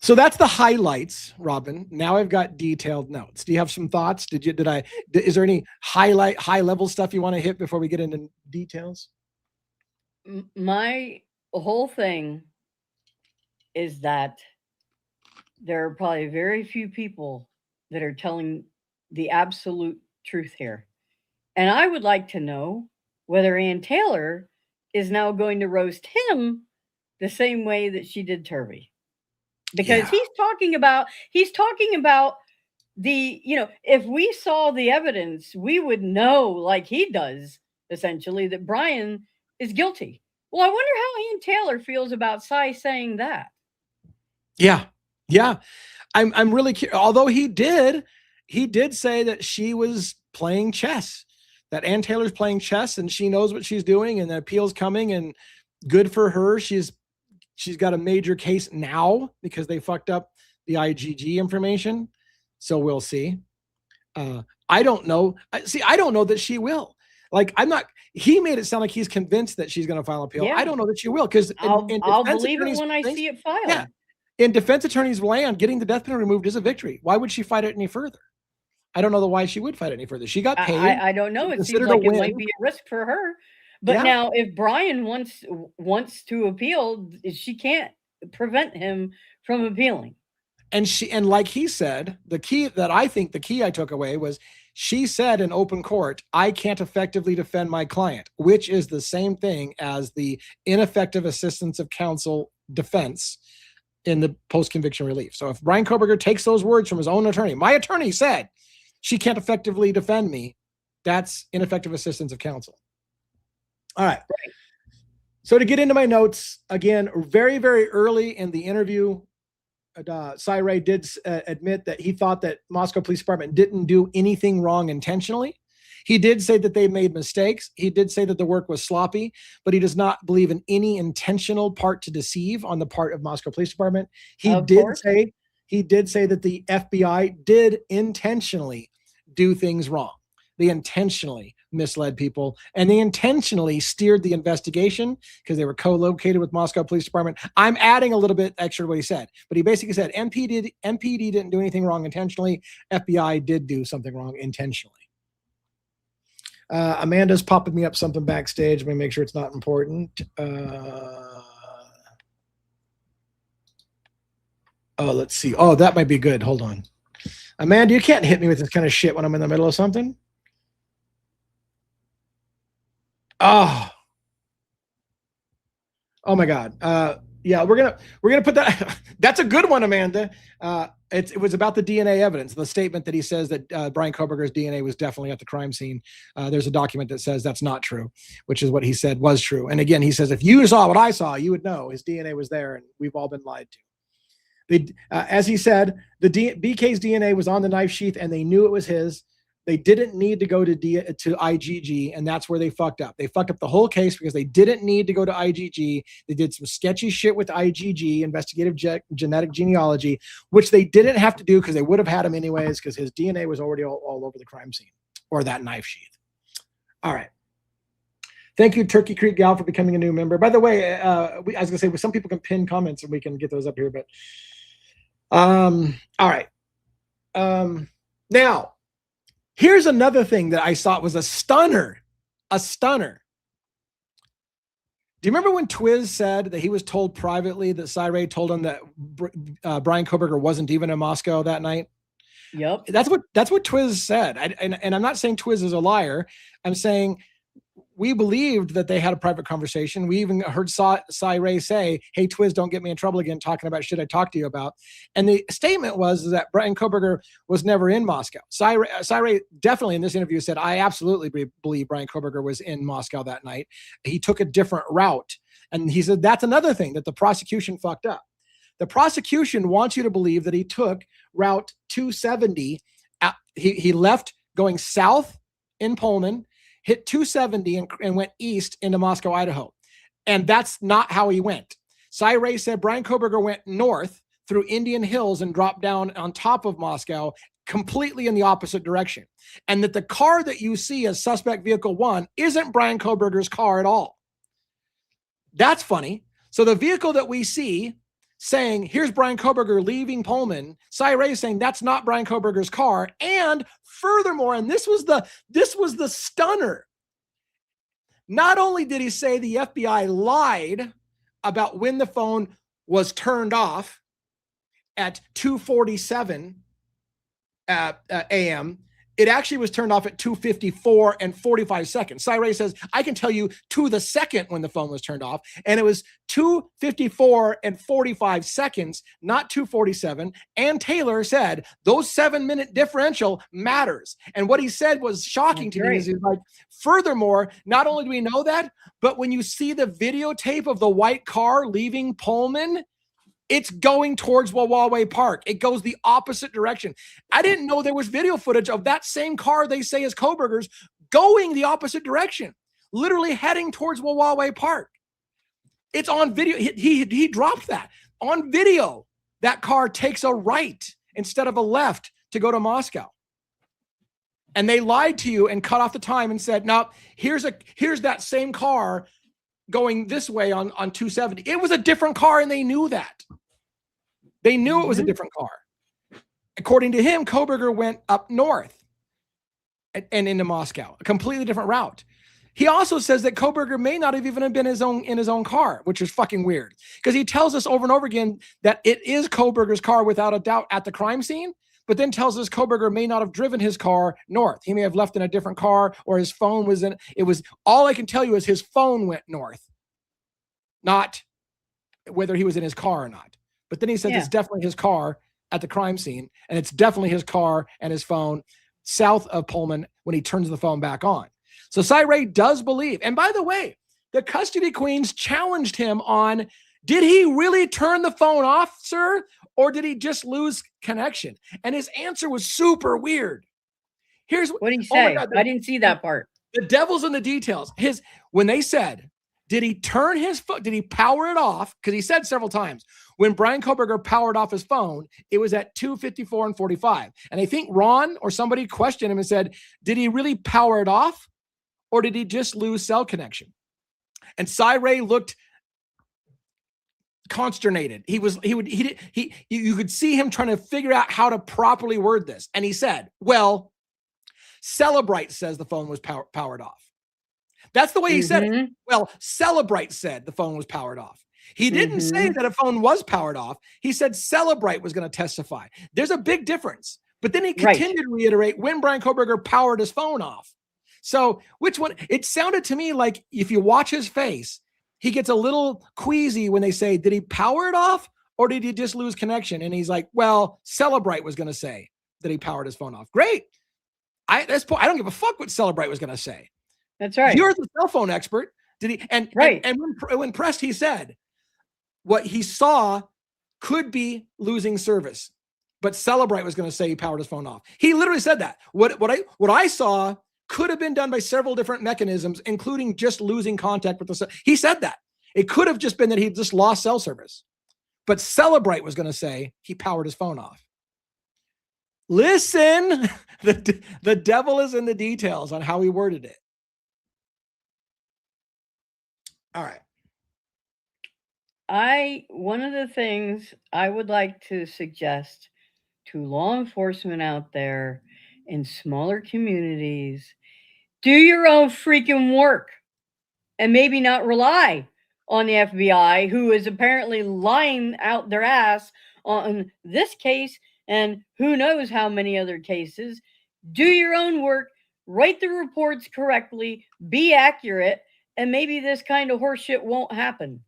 So that's the highlights, Robin. Now I've got detailed notes. Do you have some thoughts? Is there any high level stuff you want to hit before we get into details? My whole thing is that there are probably very few people that are telling the absolute truth here. And I would like to know whether Ann Taylor is now going to roast him the same way that she did Turvey. Because he's talking about the, if we saw the evidence, we would know, like he does, essentially, that Brian is guilty. Well, I wonder how Ann Taylor feels about Cy saying that. Yeah. I'm really curious. Although he did say that she was playing chess, that Ann Taylor's playing chess and she knows what she's doing, and the appeal's coming, and good for her. She's got a major case now because they fucked up the IgG information. So we'll see. I don't know. I don't know that she will. Like, he made it sound like he's convinced that she's going to file an appeal. Yeah. I don't know that she will, because I'll believe it when I see it filed. Yeah. In defense attorney's land, getting the death penalty removed is a victory. Why would she fight it any further? I don't know why she would fight it any further. She got paid. I don't know. It seems like it might be a risk for her. But now, if Brian wants to appeal, she can't prevent him from appealing. And like he said, the key I took away was She said in open court, I can't effectively defend my client, which is the same thing as the ineffective assistance of counsel defense in the post-conviction relief. So if Bryan Kohberger takes those words from his own attorney, my attorney said she can't effectively defend me, that's ineffective assistance of counsel. All right. So to get into my notes, again, very, very early in the interview, Cy Ray did admit that he thought that Moscow Police Department didn't do anything wrong intentionally. He did say that they made mistakes. He did say that the work was sloppy, but he does not believe in any intentional part to deceive on the part of Moscow Police Department. He did say that the FBI did intentionally do things wrong. They intentionally misled people, and they intentionally steered the investigation because they were co-located with Moscow Police Department. I'm adding a little bit extra to what he said, but he basically said MPD didn't do anything wrong intentionally. FBI did do something wrong intentionally. Amanda's popping me up something backstage. Let me make sure it's not important. Let's see. Oh, that might be good. Hold on. Amanda, you can't hit me with this kind of shit when I'm in the middle of something. Oh my God. Yeah, we're gonna put that. That's a good one, Amanda. It was about the DNA evidence, the statement that he says that Bryan Kohberger's DNA was definitely at the crime scene. There's a document that says that's not true, which is what he said was true. And again, he says, if you saw what I saw, you would know his DNA was there, and we've all been lied to. As he said, BK's DNA was on the knife sheath, and they knew it was his. They didn't need to go to IGG, and that's where they fucked up. They fucked up the whole case because they didn't need to go to IGG. They did some sketchy shit with IGG, investigative genetic genealogy, which they didn't have to do because they would have had him anyways because his DNA was already all over the crime scene or that knife sheath. All right. Thank you, Turkey Creek Gal, for becoming a new member. By the way, I was going to say, some people can pin comments and we can get those up here, but all right. Now, here's another thing that I thought was a stunner. A stunner. Do you remember when Twiz said that he was told privately that Cy Ray told him that Bryan Kohberger wasn't even in Moscow that night? Yep. That's what Twiz said. And I'm not saying Twiz is a liar. I'm saying we believed that they had a private conversation. We even heard Cy Ray say, hey, Twiz, don't get me in trouble again talking about shit I talked to you about. And the statement was that Bryan Kohberger was never in Moscow. Cy Ray definitely in this interview said, I absolutely believe Bryan Kohberger was in Moscow that night. He took a different route. And he said, that's another thing that the prosecution fucked up. The prosecution wants you to believe that he took Route 270. He left going south in Pullman, hit 270 and went east into Moscow, Idaho. And that's not how he went. Cy Ray said Bryan Kohberger went north through Indian Hills and dropped down on top of Moscow, completely in the opposite direction. And that the car that you see as suspect vehicle 1 isn't Bryan Kohberger's car at all. That's funny. So the vehicle that we see saying, here's Bryan Kohberger leaving Pullman, Cy Ray saying that's not Bryan Kohberger's car. And furthermore, and this was the stunner. Not only did he say the FBI lied about when the phone was turned off at 2:47 a.m., it actually was turned off at 2:54 and 45 seconds. Cy Ray says, I can tell you to the second when the phone was turned off, and it was 2:54 and 45 seconds, not 2:47. And Taylor said, those 7-minute differential matters. And what he said was shocking to me. Is he's like, furthermore, not only do we know that, but when you see the videotape of the white car leaving Pullman, it's going towards Wawa Park. It goes the opposite direction. I didn't know there was video footage of that same car they say is Kohberger's going the opposite direction, literally heading towards Wawa Park. It's on video. He dropped that. On video, that car takes a right instead of a left to go to Moscow. And they lied to you and cut off the time and said, no, here's that same car going this way on 270. It was a different car, and they knew that. They knew it was a different car. According to him, Kohberger went up north and into Moscow, a completely different route. He also says that Kohberger may not have even been in his own car, which is fucking weird, because he tells us over and over again that it is Kohberger's car without a doubt at the crime scene. but then tells us Koberger may not have driven his car north. He may have left in a different car, or his phone was in. It was all I can tell you is his phone went north, not whether he was in his car or not. But then he says it's definitely his car at the crime scene, and it's definitely his car and his phone south of Pullman when he turns the phone back on. So Cy Ray does believe. And by the way, the custody queens challenged him on, did he really turn the phone off, sir? Or did he just lose connection? And his answer was super weird. Here's what did he say? God, I didn't see that part. The devil's in the details. When they said, did he turn his phone? Did he power it off? Because he said several times, when Brian Koberger powered off his phone, it was at 2:54 and 45. And I think Ron or somebody questioned him and said, did he really power it off? Or did he just lose cell connection? And Cy Ray looked consternated. You could see him trying to figure out how to properly word this. And he said, well, Celebrite says the phone was powered off. That's the way he said it. Well, Celebrite said the phone was powered off. He didn't say that a phone was powered off. He said Celebrite was going to testify. There's a big difference. But then he continued to reiterate when Brian Koberger powered his phone off. So which one? It sounded to me like if you watch his face, he gets a little queasy when they say, did he power it off or did he just lose connection? And he's like, well, Celebrite was going to say that he powered his phone off. Great. I don't give a fuck what Celebrite was going to say. That's right. You're the cell phone expert. Did he? And when pressed, he said what he saw could be losing service, but Celebrite was going to say he powered his phone off. He literally said that. What I saw could have been done by several different mechanisms, including just losing contact with the cell. He said that. It could have just been that he just lost cell service, but Celebrite was going to say he powered his phone off. Listen, the devil is in the details on how he worded it. All right. One of the things I would like to suggest to law enforcement out there in smaller communities, do your own freaking work and maybe not rely on the FBI, who is apparently lying out their ass on this case and who knows how many other cases. Do your own work, write the reports correctly, be accurate, and maybe this kind of horseshit won't happen.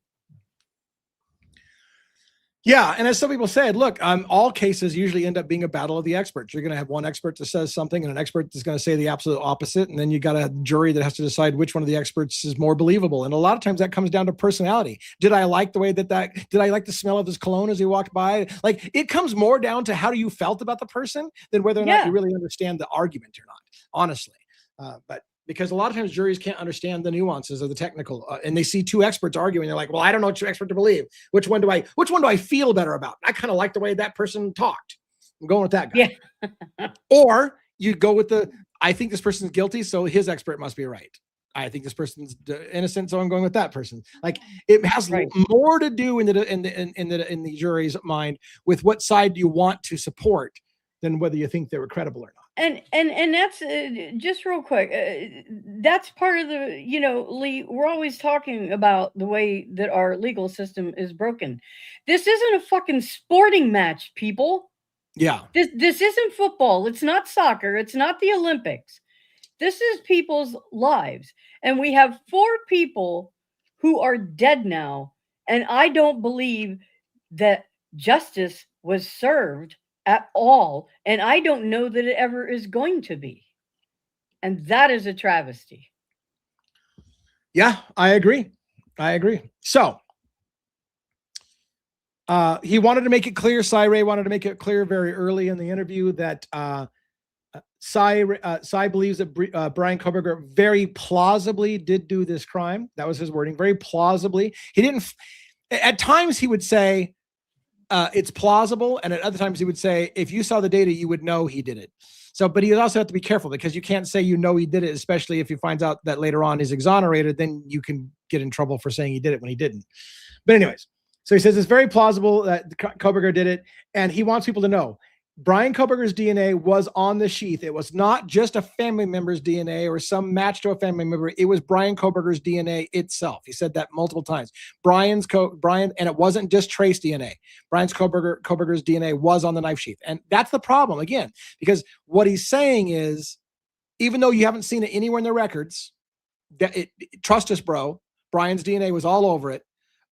Yeah, and as some people said, look, all cases usually end up being a battle of the experts. You're going to have one expert that says something and an expert that's going to say the absolute opposite, and then you got a jury that has to decide which one of the experts is more believable. And a lot of times that comes down to personality. Did I like the way did I like the smell of his cologne as he walked by? Like, it comes more down to how you felt about the person than whether or not you really understand the argument or not, honestly. But because a lot of times juries can't understand the nuances of the technical, and they see two experts arguing. They're like, well, I don't know which expert to believe. Which one do I feel better about? I kind of like the way that person talked. I'm going with that guy. Yeah. Or you go with I think this person's guilty, so his expert must be right. I think this person's innocent, so I'm going with that person. Like, it has more to do in the jury's mind with what side you want to support than whether you think they were credible or not. And that's just real quick. That's part of the, Lee, we're always talking about the way that our legal system is broken. This isn't a fucking sporting match, people. Yeah. This isn't football. It's not soccer. It's not the Olympics. This is people's lives. And we have 4 people who are dead now. And I don't believe that justice was served at all, and I don't know that it ever is going to be, and that is a travesty. Yeah, I agree. So he wanted to make it clear, Cy Ray wanted to make it clear very early in the interview that Cy believes that Brian Koberger very plausibly did do this crime. That was his wording, very plausibly. He didn't, at times he would say, it's plausible, and at other times he would say, if you saw the data, you would know he did it. So, but he also have to be careful, because you can't say he did it, especially if he finds out that later on he's exonerated, then you can get in trouble for saying he did it when he didn't. But anyways, so he says it's very plausible that Koberger did it, and he wants people to know Brian Koberger's DNA was on the sheath. It was not just a family member's DNA or some match to a family member. It was Brian Koberger's DNA itself. He said that multiple times. Brian, and it wasn't just trace DNA. Brian's Koberger's DNA was on the knife sheath. And that's the problem, again, because what he's saying is, even though you haven't seen it anywhere in the records, trust us, bro, Brian's DNA was all over it.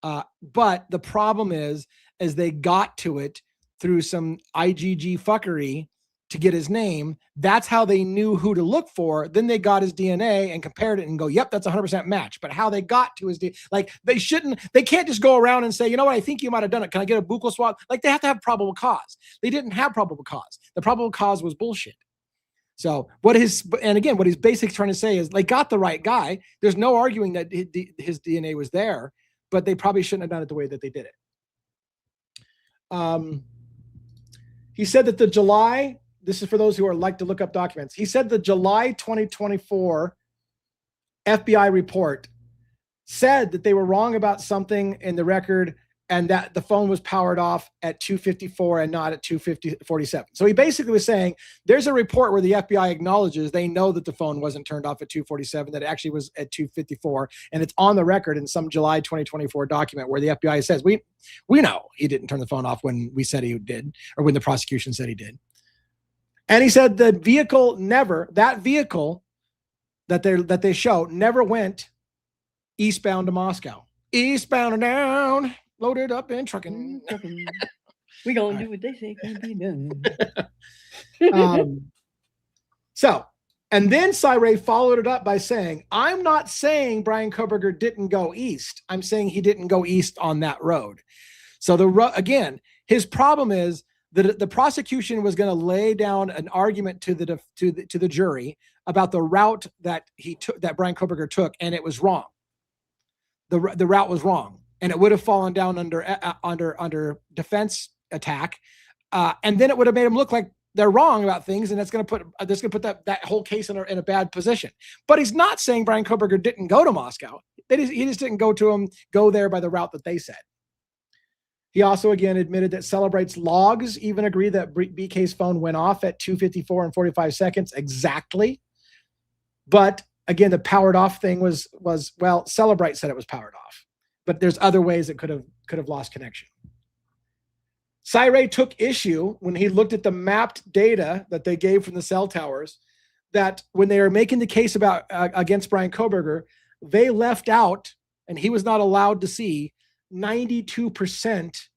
But the problem is they got to it through some IgG fuckery to get his name. That's how they knew who to look for. Then they got his DNA and compared it and go, yep, that's 100% match. But how they got to his DNA, like they can't just go around and say, you know what, I think you might have done it. Can I get a buccal swab? Like they have to have probable cause. They didn't have probable cause. The probable cause was bullshit. So what he's basically trying to say is they got the right guy. There's no arguing that his DNA was there, but they probably shouldn't have done it the way that they did it. He said that this is for those who like to look up documents. He said the July 2024 FBI report said that they were wrong about something in the record and that the phone was powered off at 2:54 and not at 2:47. So he basically was saying there's a report where the FBI acknowledges they know that the phone wasn't turned off at 2:47, that it actually was at 2:54, and it's on the record in some July 2024 document where the FBI says we know he didn't turn the phone off when we said he did, or when the prosecution said he did. And he said the vehicle that they show never went eastbound to Moscow. Eastbound and down. Loaded up and trucking. We gonna do what they say can be done. And then Cy followed it up by saying, I'm not saying Brian Koberger didn't go east. I'm saying he didn't go east on that road. So again, his problem is that the prosecution was going to lay down an argument to the jury about the route that Brian Koberger took, and it was wrong. The route was wrong. And it would have fallen down under defense attack, and then it would have made them look like they're wrong about things, and that's going to put that whole case in a bad position. But he's not saying Brian Koberger didn't go to Moscow. He just didn't go there by the route that they said. He also again admitted that Celebrate's logs even agree that BK's phone went off at 2:54 and 45 seconds exactly. But again, the powered off thing was Celebrate said it was powered off. But there's other ways it could have lost connection. Cy took issue when he looked at the mapped data that they gave from the cell towers, that when they were making the case against Brian Koberger, they left out, and he was not allowed to see, 92%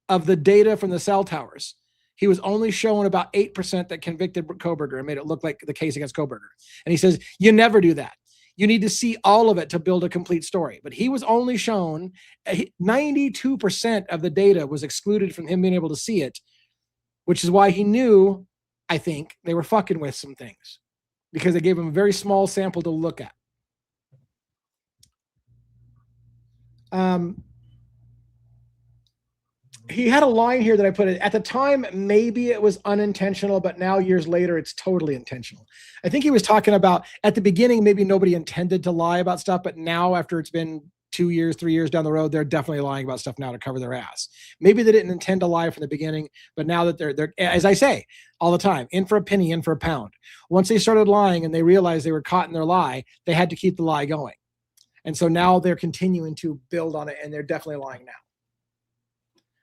of the data from the cell towers. He was only showing about 8% that convicted Koberger and made it look like the case against Koberger. And he says, you never do that. You need to see all of it to build a complete story. But he was only shown 92% of the data was excluded from him being able to see it, which is why he knew, I think, they were fucking with some things, because they gave him a very small sample to look at. He had a line here that I put at the time, maybe it was unintentional, but now years later, it's totally intentional. I think he was talking about at the beginning, maybe nobody intended to lie about stuff, but now after it's been 2 years, 3 years down the road, they're definitely lying about stuff now to cover their ass. Maybe they didn't intend to lie from the beginning, but now that they're, as I say all the time, in for a penny, in for a pound. Once they started lying and they realized they were caught in their lie, they had to keep the lie going. And so now they're continuing to build on it, and they're definitely lying now.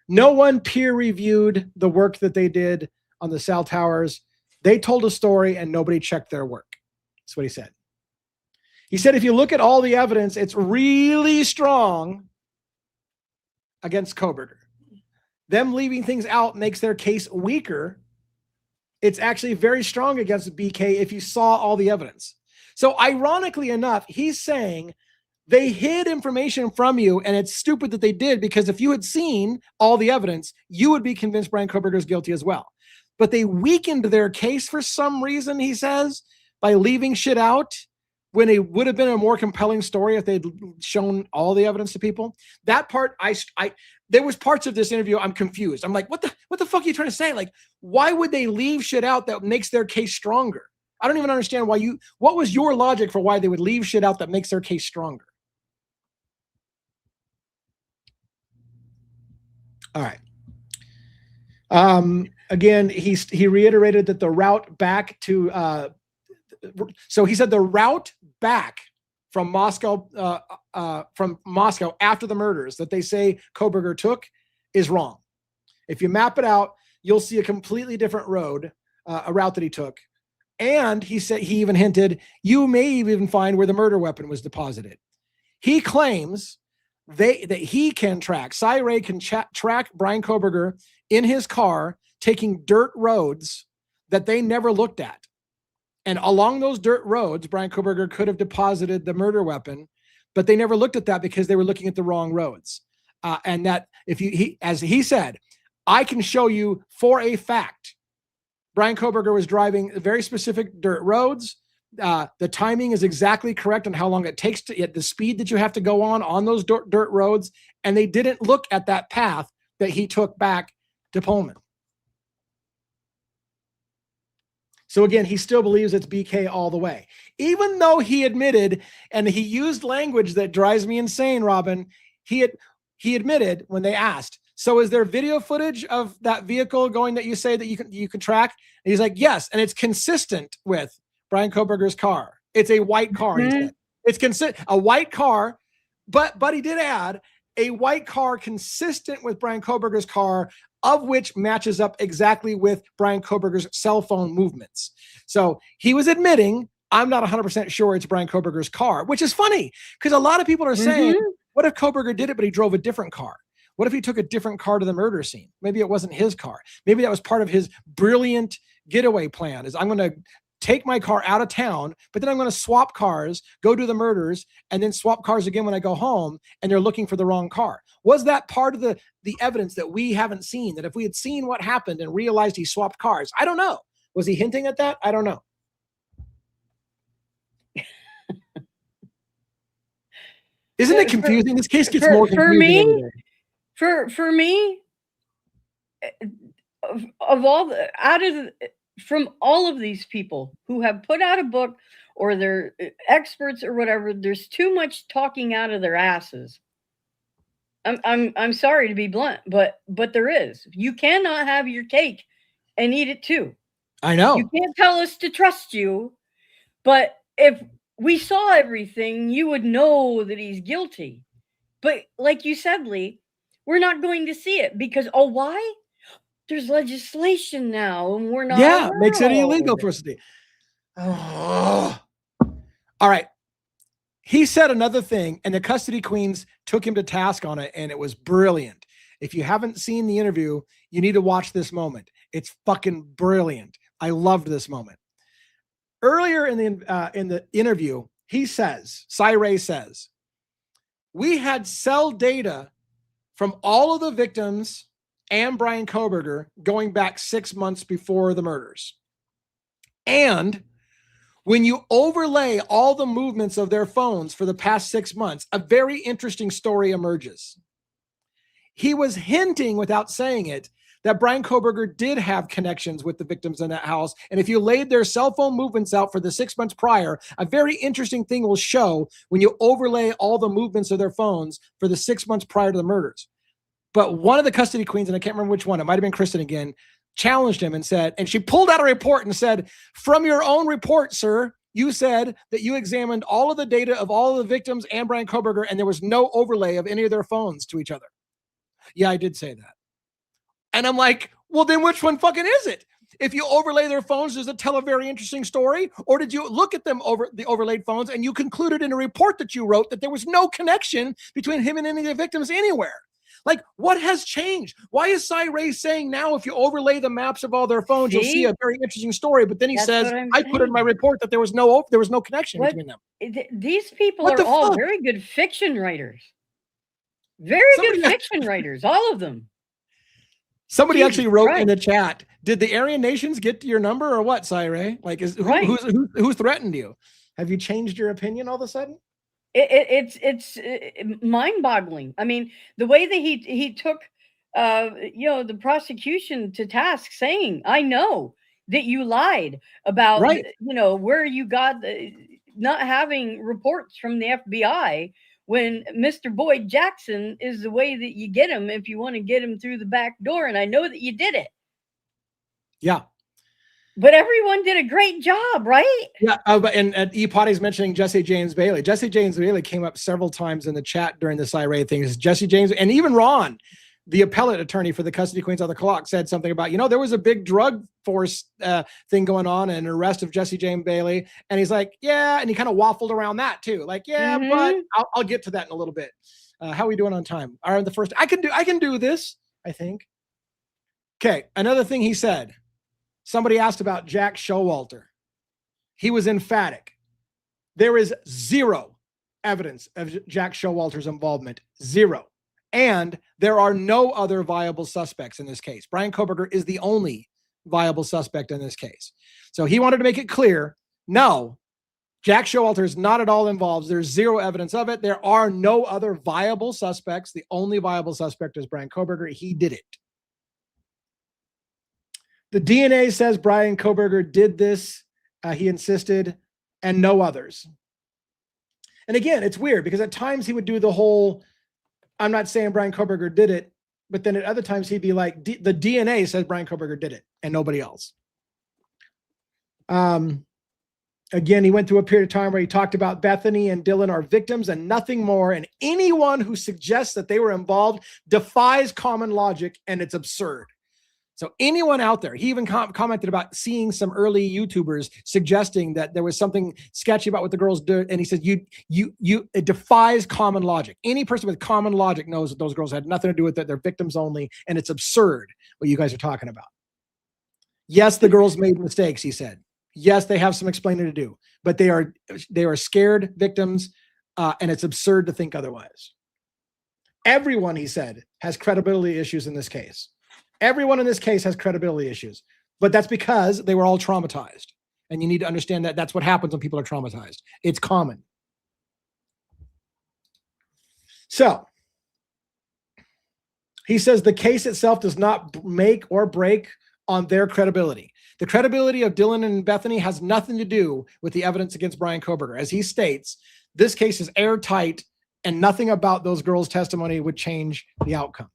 No one peer-reviewed the work that they did on the cell towers. They told a story, and nobody checked their work. That's what he said. He said, if you look at all the evidence, it's really strong against Koberger. Them leaving things out makes their case weaker. It's actually very strong against BK if you saw all the evidence. So ironically enough, he's saying they hid information from you, and it's stupid that they did, because if you had seen all the evidence, you would be convinced Brian Koberger is guilty as well. But they weakened their case for some reason, he says, by leaving shit out when it would have been a more compelling story if they'd shown all the evidence to people. That part, there was parts of this interview I'm confused. I'm like, what the fuck are you trying to say? Like, why would they leave shit out that makes their case stronger? I don't even understand what was your logic for why they would leave shit out that makes their case stronger? All right. Again, he reiterated that the route back to so he said the route back from Moscow after the murders that they say Kohberger took is wrong. If you map it out, you'll see a completely different road, a route that he took. And he said, he even hinted, you may even find where the murder weapon was deposited. He claims that he can track, Cy Ray can track Bryan Kohberger in his car taking dirt roads that they never looked at. And along those dirt roads, Bryan Kohberger could have deposited the murder weapon, but they never looked at that because they were looking at the wrong roads. And that as he said, I can show you for a fact, Bryan Kohberger was driving very specific dirt roads. The timing is exactly correct on how long it takes to the speed that you have to go on those dirt roads. And they didn't look at that path that he took back to Pullman. So again, he still believes it's BK all the way, even though he admitted, and he used language that drives me insane, Robin. He admitted when they asked, so is there video footage of that vehicle going that you say that you can track? And he's like, yes. And it's consistent with Bryan Kohberger's car. It's a white car. Mm-hmm. He said. It's a white car, but he did add a white car consistent with Bryan Kohberger's car, of which matches up exactly with Bryan Kohberger's cell phone movements. So he was admitting, I'm not 100% sure it's Bryan Kohberger's car, which is funny because a lot of people are saying, what if Kohberger did it, but he drove a different car? What if he took a different car to the murder scene? Maybe it wasn't his car. Maybe that was part of his brilliant getaway plan, is I'm going to take my car out of town, but then I'm going to swap cars, go do the murders, and then swap cars again when I go home, and they're looking for the wrong car. Was that part of the evidence that we haven't seen, that if we had seen what happened and realized he swapped cars? I don't know. Was he hinting at that? I don't know. Isn't it confusing? This case gets more confusing. For me, from all of these people who have put out a book or they're experts or whatever, there's too much talking out of their asses. I'm sorry to be blunt, but there is. You cannot have your cake and eat it too. I know. You can't tell us to trust you, but if we saw everything, you would know that he's guilty. But like you said, Lee, we're not going to see it because, why? There's legislation now and we're not. Yeah, makes it illegal for us to do. Oh. All right. He said another thing, and the custody queens took him to task on it, and it was brilliant. If you haven't seen the interview, you need to watch this moment. It's fucking brilliant. I loved this moment. Earlier in the interview, he says, Cy Ray says, we had cell data from all of the victims and Bryan Kohberger going back 6 months before the murders. And when you overlay all the movements of their phones for the past 6 months, a very interesting story emerges. He was hinting without saying it that Bryan Kohberger did have connections with the victims in that house. And if you laid their cell phone movements out for the 6 months prior, a very interesting thing will show when you overlay all the movements of their phones for the 6 months prior to the murders. But one of the custody queens, and I can't remember which one, it might've been Kristen again, challenged him and said, and she pulled out a report and said, from your own report, sir, you said that you examined all of the data of all of the victims and Bryan Kohberger, and there was no overlay of any of their phones to each other. Yeah, I did say that. And I'm like, well, then which one fucking is it? If you overlay their phones, does it tell a very interesting story? Or did you look at them over the overlaid phones and you concluded in a report that you wrote that there was no connection between him and any of the victims anywhere? Like, what has changed? Why is Cy Ray saying now if you overlay the maps of all their phones, you'll see a very interesting story? But then he says, I put in my report that there was no connection between them. These people are all very good fiction writers. Very good fiction writers, all of them. Somebody actually wrote in the chat, did the Aryan Nations get to your number or what, Cy Ray? Like, who threatened you? Have you changed your opinion all of a sudden? It's mind-boggling. I mean, the way that he took the prosecution to task, saying, I know that you lied about where you got not having reports from the FBI, when Mr. Boyd Jackson is the way that you get him if you want to get him through the back door, and I know that you did it. Yeah. But everyone did a great job, right? Yeah, and E-Potty's mentioning Jesse James Bailey. Jesse James Bailey came up several times in the chat during this irate thing. Jesse James, and even Ron, the appellate attorney for the custody queens on the clock, said something about, there was a big drug force thing going on and an arrest of Jesse James Bailey. And he's like, yeah, and he kind of waffled around that too. Like, yeah, but I'll get to that in a little bit. How are we doing on time? All right, the first, I can do this, I think. Okay, another thing he said. Somebody asked about Jack Showalter. He was emphatic. There is zero evidence of Jack Showalter's involvement. Zero. And there are no other viable suspects in this case. Brian Koberger is the only viable suspect in this case. So he wanted to make it clear, no, Jack Showalter is not at all involved. There's zero evidence of it. There are no other viable suspects. The only viable suspect is Brian Koberger. He did it. The DNA says Brian Koberger did this. He insisted, and no others. And again, it's weird because at times he would do the whole, I'm not saying Brian Koberger did it, but then at other times he'd be like, the DNA says Brian Koberger did it and nobody else. Again, he went through a period of time where he talked about Bethany and Dylan are victims and nothing more. And anyone who suggests that they were involved defies common logic, and it's absurd. So anyone out there, he even commented about seeing some early YouTubers suggesting that there was something sketchy about what the girls did. And he said, it defies common logic. Any person with common logic knows that those girls had nothing to do with it. They're victims only. And it's absurd what you guys are talking about. Yes, the girls made mistakes, he said. Yes, they have some explaining to do, but they are scared victims. And it's absurd to think otherwise. Everyone, he said, has credibility issues in this case. Everyone in this case has credibility issues, but that's because they were all traumatized. And you need to understand that that's what happens when people are traumatized. It's common. So he says the case itself does not make or break on their credibility. The credibility of Dylan and Bethany has nothing to do with the evidence against Brian Koberger. As he states, this case is airtight and nothing about those girls' testimony would change the outcome.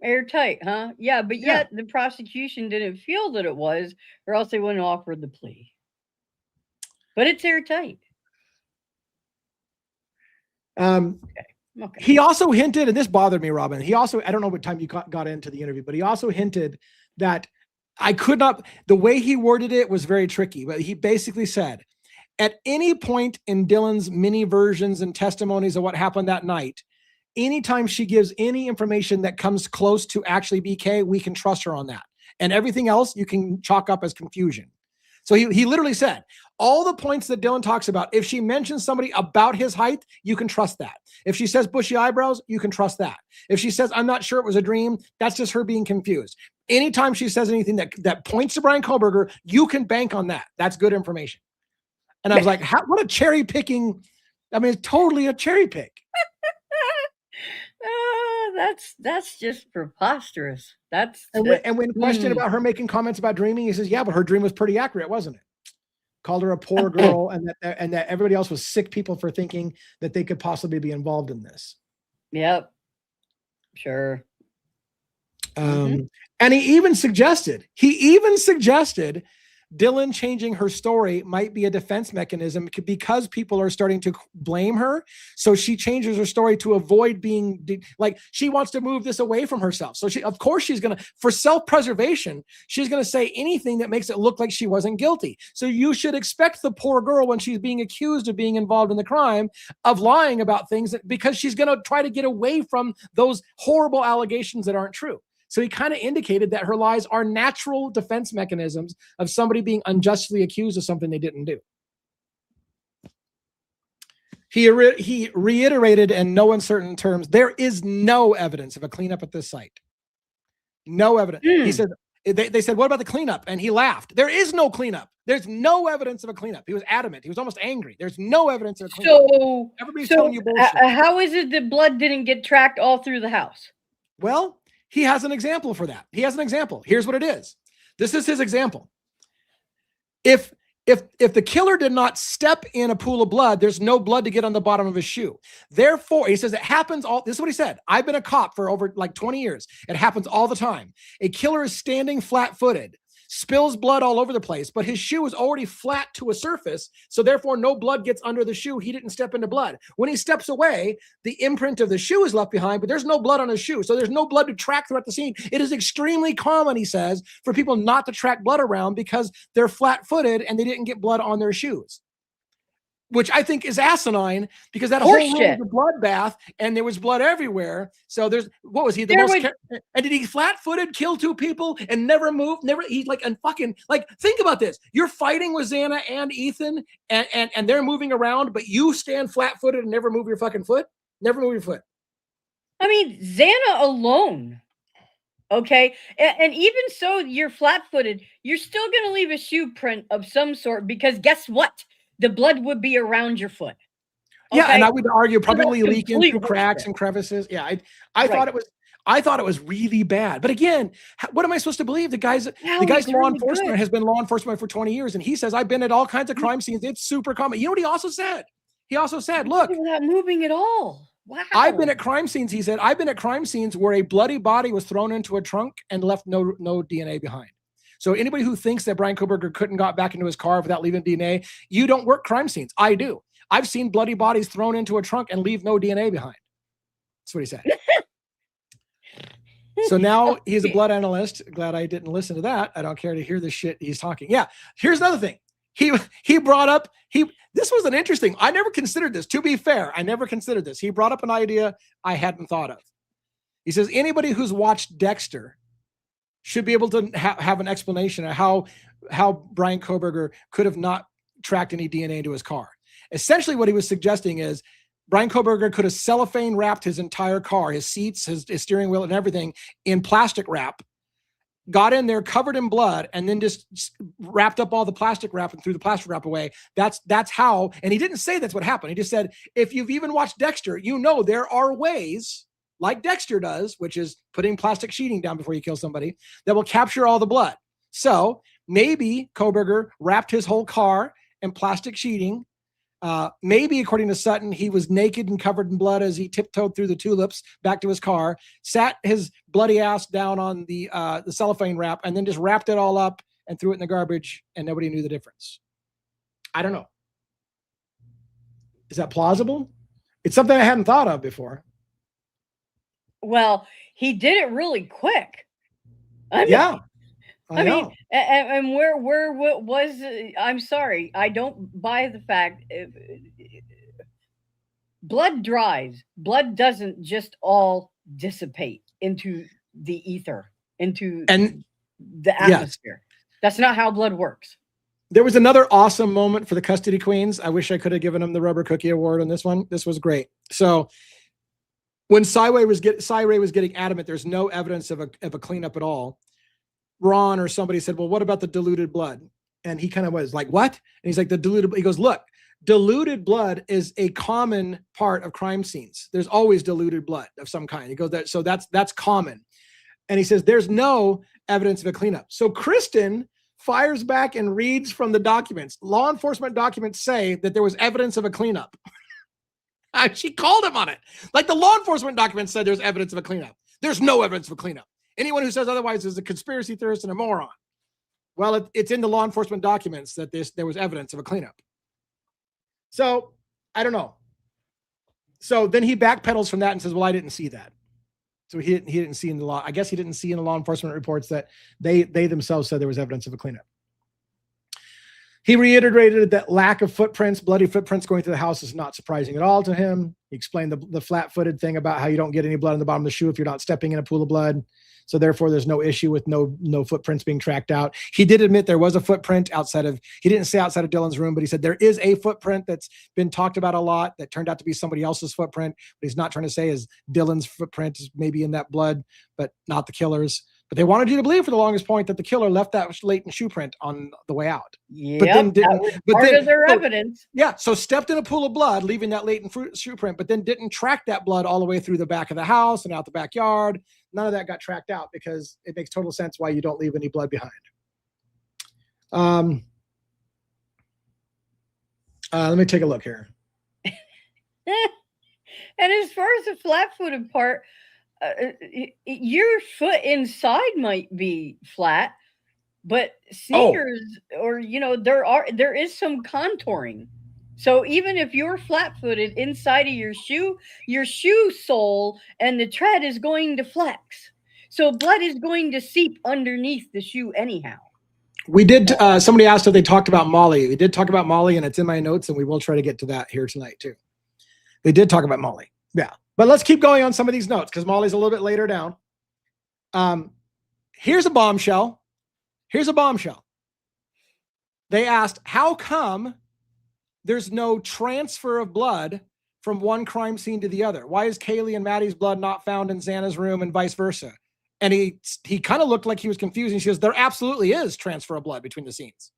Airtight, huh? Yeah, but yet the prosecution didn't feel that it was, or else they wouldn't offer the plea. But it's airtight. Okay. He also hinted, and this bothered me, Robin. He also, I don't know what time you got into the interview, but he also hinted that I could not, the way he worded it was very tricky, but he basically said, at any point in Dylan's mini versions and testimonies of what happened that night, anytime she gives any information that comes close to actually BK, we can trust her on that. And everything else you can chalk up as confusion. So he literally said, all the points that Dylan talks about, if she mentions somebody about his height, you can trust that. If she says bushy eyebrows, you can trust that. If she says, I'm not sure it was a dream, that's just her being confused. Anytime she says anything that points to Brian Koberger, you can bank on that. That's good information. And I was like, what a cherry picking. I mean, it's totally a cherry pick. That's just preposterous. And when questioned about her making comments about dreaming, he says, yeah, but her dream was pretty accurate, wasn't it? Called her a poor girl, and that everybody else was sick people for thinking that they could possibly be involved in this. Yep. Sure. And he even suggested Dylan changing her story might be a defense mechanism because people are starting to blame her. So she changes her story to avoid being like, she wants to move this away from herself. So of course she's going to, for self-preservation, she's going to say anything that makes it look like she wasn't guilty. So you should expect the poor girl, when she's being accused of being involved in the crime, of lying about things because she's going to try to get away from those horrible allegations that aren't true. So he kind of indicated that her lies are natural defense mechanisms of somebody being unjustly accused of something they didn't do. He reiterated in no uncertain terms, there is no evidence of a cleanup at this site. No evidence. He said, they said, what about the cleanup? And he laughed. There is no cleanup. There's no evidence of a cleanup. He was adamant. He was almost angry. There's no evidence of a cleanup. So everybody's telling you bullshit. How is it that blood didn't get tracked all through the house? Well, he has an example for that. He has an example. Here's what it is. This is his example. If if the killer did not step in a pool of blood, there's no blood to get on the bottom of his shoe. Therefore, he says it happens all, this is what he said. I've been a cop for over like 20 years. It happens all the time. A killer is standing flat-footed, spills blood all over the place, but his shoe is already flat to a surface, so therefore no blood gets under the shoe. He didn't step into blood. When he steps away, the imprint of the shoe is left behind, but there's no blood on his shoe, so there's no blood to track throughout the scene. It is extremely common, he says, for people not to track blood around because they're flat-footed and they didn't get blood on their shoes, which I think is asinine because that whole room was a bloodbath and there was blood everywhere. So there's, what was he, the most, and did he flat-footed kill 2 people and never move? Never, he's like, and fucking, like, think about this. You're fighting with Xana and Ethan and they're moving around, but you stand flat-footed and never move your fucking foot? Never move your foot. I mean, Xana alone. Okay. And even so, you're flat-footed, you're still going to leave a shoe print of some sort because guess what? The blood would be around your foot. Okay? Yeah, and I would argue probably leaking through cracks and crevices. Yeah, I thought it was really bad. But again, what am I supposed to believe? The guy's law enforcement has been law enforcement for 20 years, and he says I've been at all kinds of crime scenes. It's super common. You know what he also said? He also said, "Look, without moving at all." Wow. I've been at crime scenes. He said I've been at crime scenes where a bloody body was thrown into a trunk and left no DNA behind. So anybody who thinks that Bryan Kohberger couldn't got back into his car without leaving DNA, you don't work crime scenes. I do. I've seen bloody bodies thrown into a trunk and leave no DNA behind. That's what he said. So now he's a blood analyst. Glad I didn't listen to that. I don't care to hear the shit he's talking. Yeah. Here's another thing. He brought up, this was an interesting, I never considered this. To be fair, I never considered this. He brought up an idea I hadn't thought of. He says, anybody who's watched Dexter should be able to have an explanation of how Bryan Kohberger could have not tracked any DNA into his car. Essentially what he was suggesting is Bryan Kohberger could have cellophane wrapped his entire car, his seats, his steering wheel and everything in plastic wrap, got in there covered in blood, and then just wrapped up all the plastic wrap and threw the plastic wrap away. That's how, and he didn't say that's what happened. He just said, if you've even watched Dexter, you know there are ways like Dexter does, which is putting plastic sheeting down before you kill somebody, that will capture all the blood. So maybe Kohberger wrapped his whole car in plastic sheeting. Maybe, according to Sutton, he was naked and covered in blood as he tiptoed through the tulips back to his car, sat his bloody ass down on the cellophane wrap, and then just wrapped it all up and threw it in the garbage, and nobody knew the difference. I don't know. Is that plausible? It's something I hadn't thought of before. Well, he did it really quick. I mean, and where what was, I'm sorry, I don't buy the fact blood dries. Blood doesn't just all dissipate into the ether, into the atmosphere. Yes. That's not how blood works. There was another awesome moment for the custody queens. I wish I could have given them the rubber cookie award on this one. This was great. So when Cy-Ray was getting adamant, there's no evidence of a cleanup at all. Ron or somebody said, well, what about the diluted blood? And he kind of was like, what? And he's like, the diluted, he goes, look, diluted blood is a common part of crime scenes. There's always diluted blood of some kind. He goes, so that's common. And he says, there's no evidence of a cleanup. So Kristen fires back and reads from the documents. Law enforcement documents say that there was evidence of a cleanup. She called him on it. Like the law enforcement documents said there's evidence of a cleanup. There's no evidence of a cleanup. Anyone who says otherwise is a conspiracy theorist and a moron. Well, it's in the law enforcement documents that there was evidence of a cleanup. So I don't know. So then he backpedals from that and says, well, I didn't see that. So he didn't see in the law. I guess he didn't see in the law enforcement reports that they themselves said there was evidence of a cleanup. He reiterated that lack of footprints, bloody footprints going through the house is not surprising at all to him. He explained the flat-footed thing about how you don't get any blood on the bottom of the shoe if you're not stepping in a pool of blood. So therefore, there's no issue with no footprints being tracked out. He did admit there was a footprint outside of, he didn't say outside of Dylan's room, but he said there is a footprint that's been talked about a lot that turned out to be somebody else's footprint. What he's not trying to say is Dylan's footprint is maybe in that blood, but not the killer's. But they wanted you to believe for the longest point that the killer left that latent shoe print on the way out. Yeah, but then didn't. That was part of their evidence. Yeah, so stepped in a pool of blood, leaving that latent shoe print, but then didn't track that blood all the way through the back of the house and out the backyard. None of that got tracked out because it makes total sense why you don't leave any blood behind. Let me take a look here. And as far as the flat-footed part, your foot inside might be flat, but sneakers, or there is some contouring. So even if you're flat-footed, inside of your shoe sole and the tread is going to flex. So blood is going to seep underneath the shoe anyhow. We did. Somebody asked if they talked about Molly. We did talk about Molly, and it's in my notes, and we will try to get to that here tonight too. They did talk about Molly. Yeah. But let's keep going on some of these notes because Molly's a little bit later down. Here's a bombshell. Here's a bombshell. They asked, how come there's no transfer of blood from one crime scene to the other? Why is Kaylee and Maddie's blood not found in Xana's room and vice versa? And he kind of looked like he was confused. And she goes, there absolutely is transfer of blood between the scenes.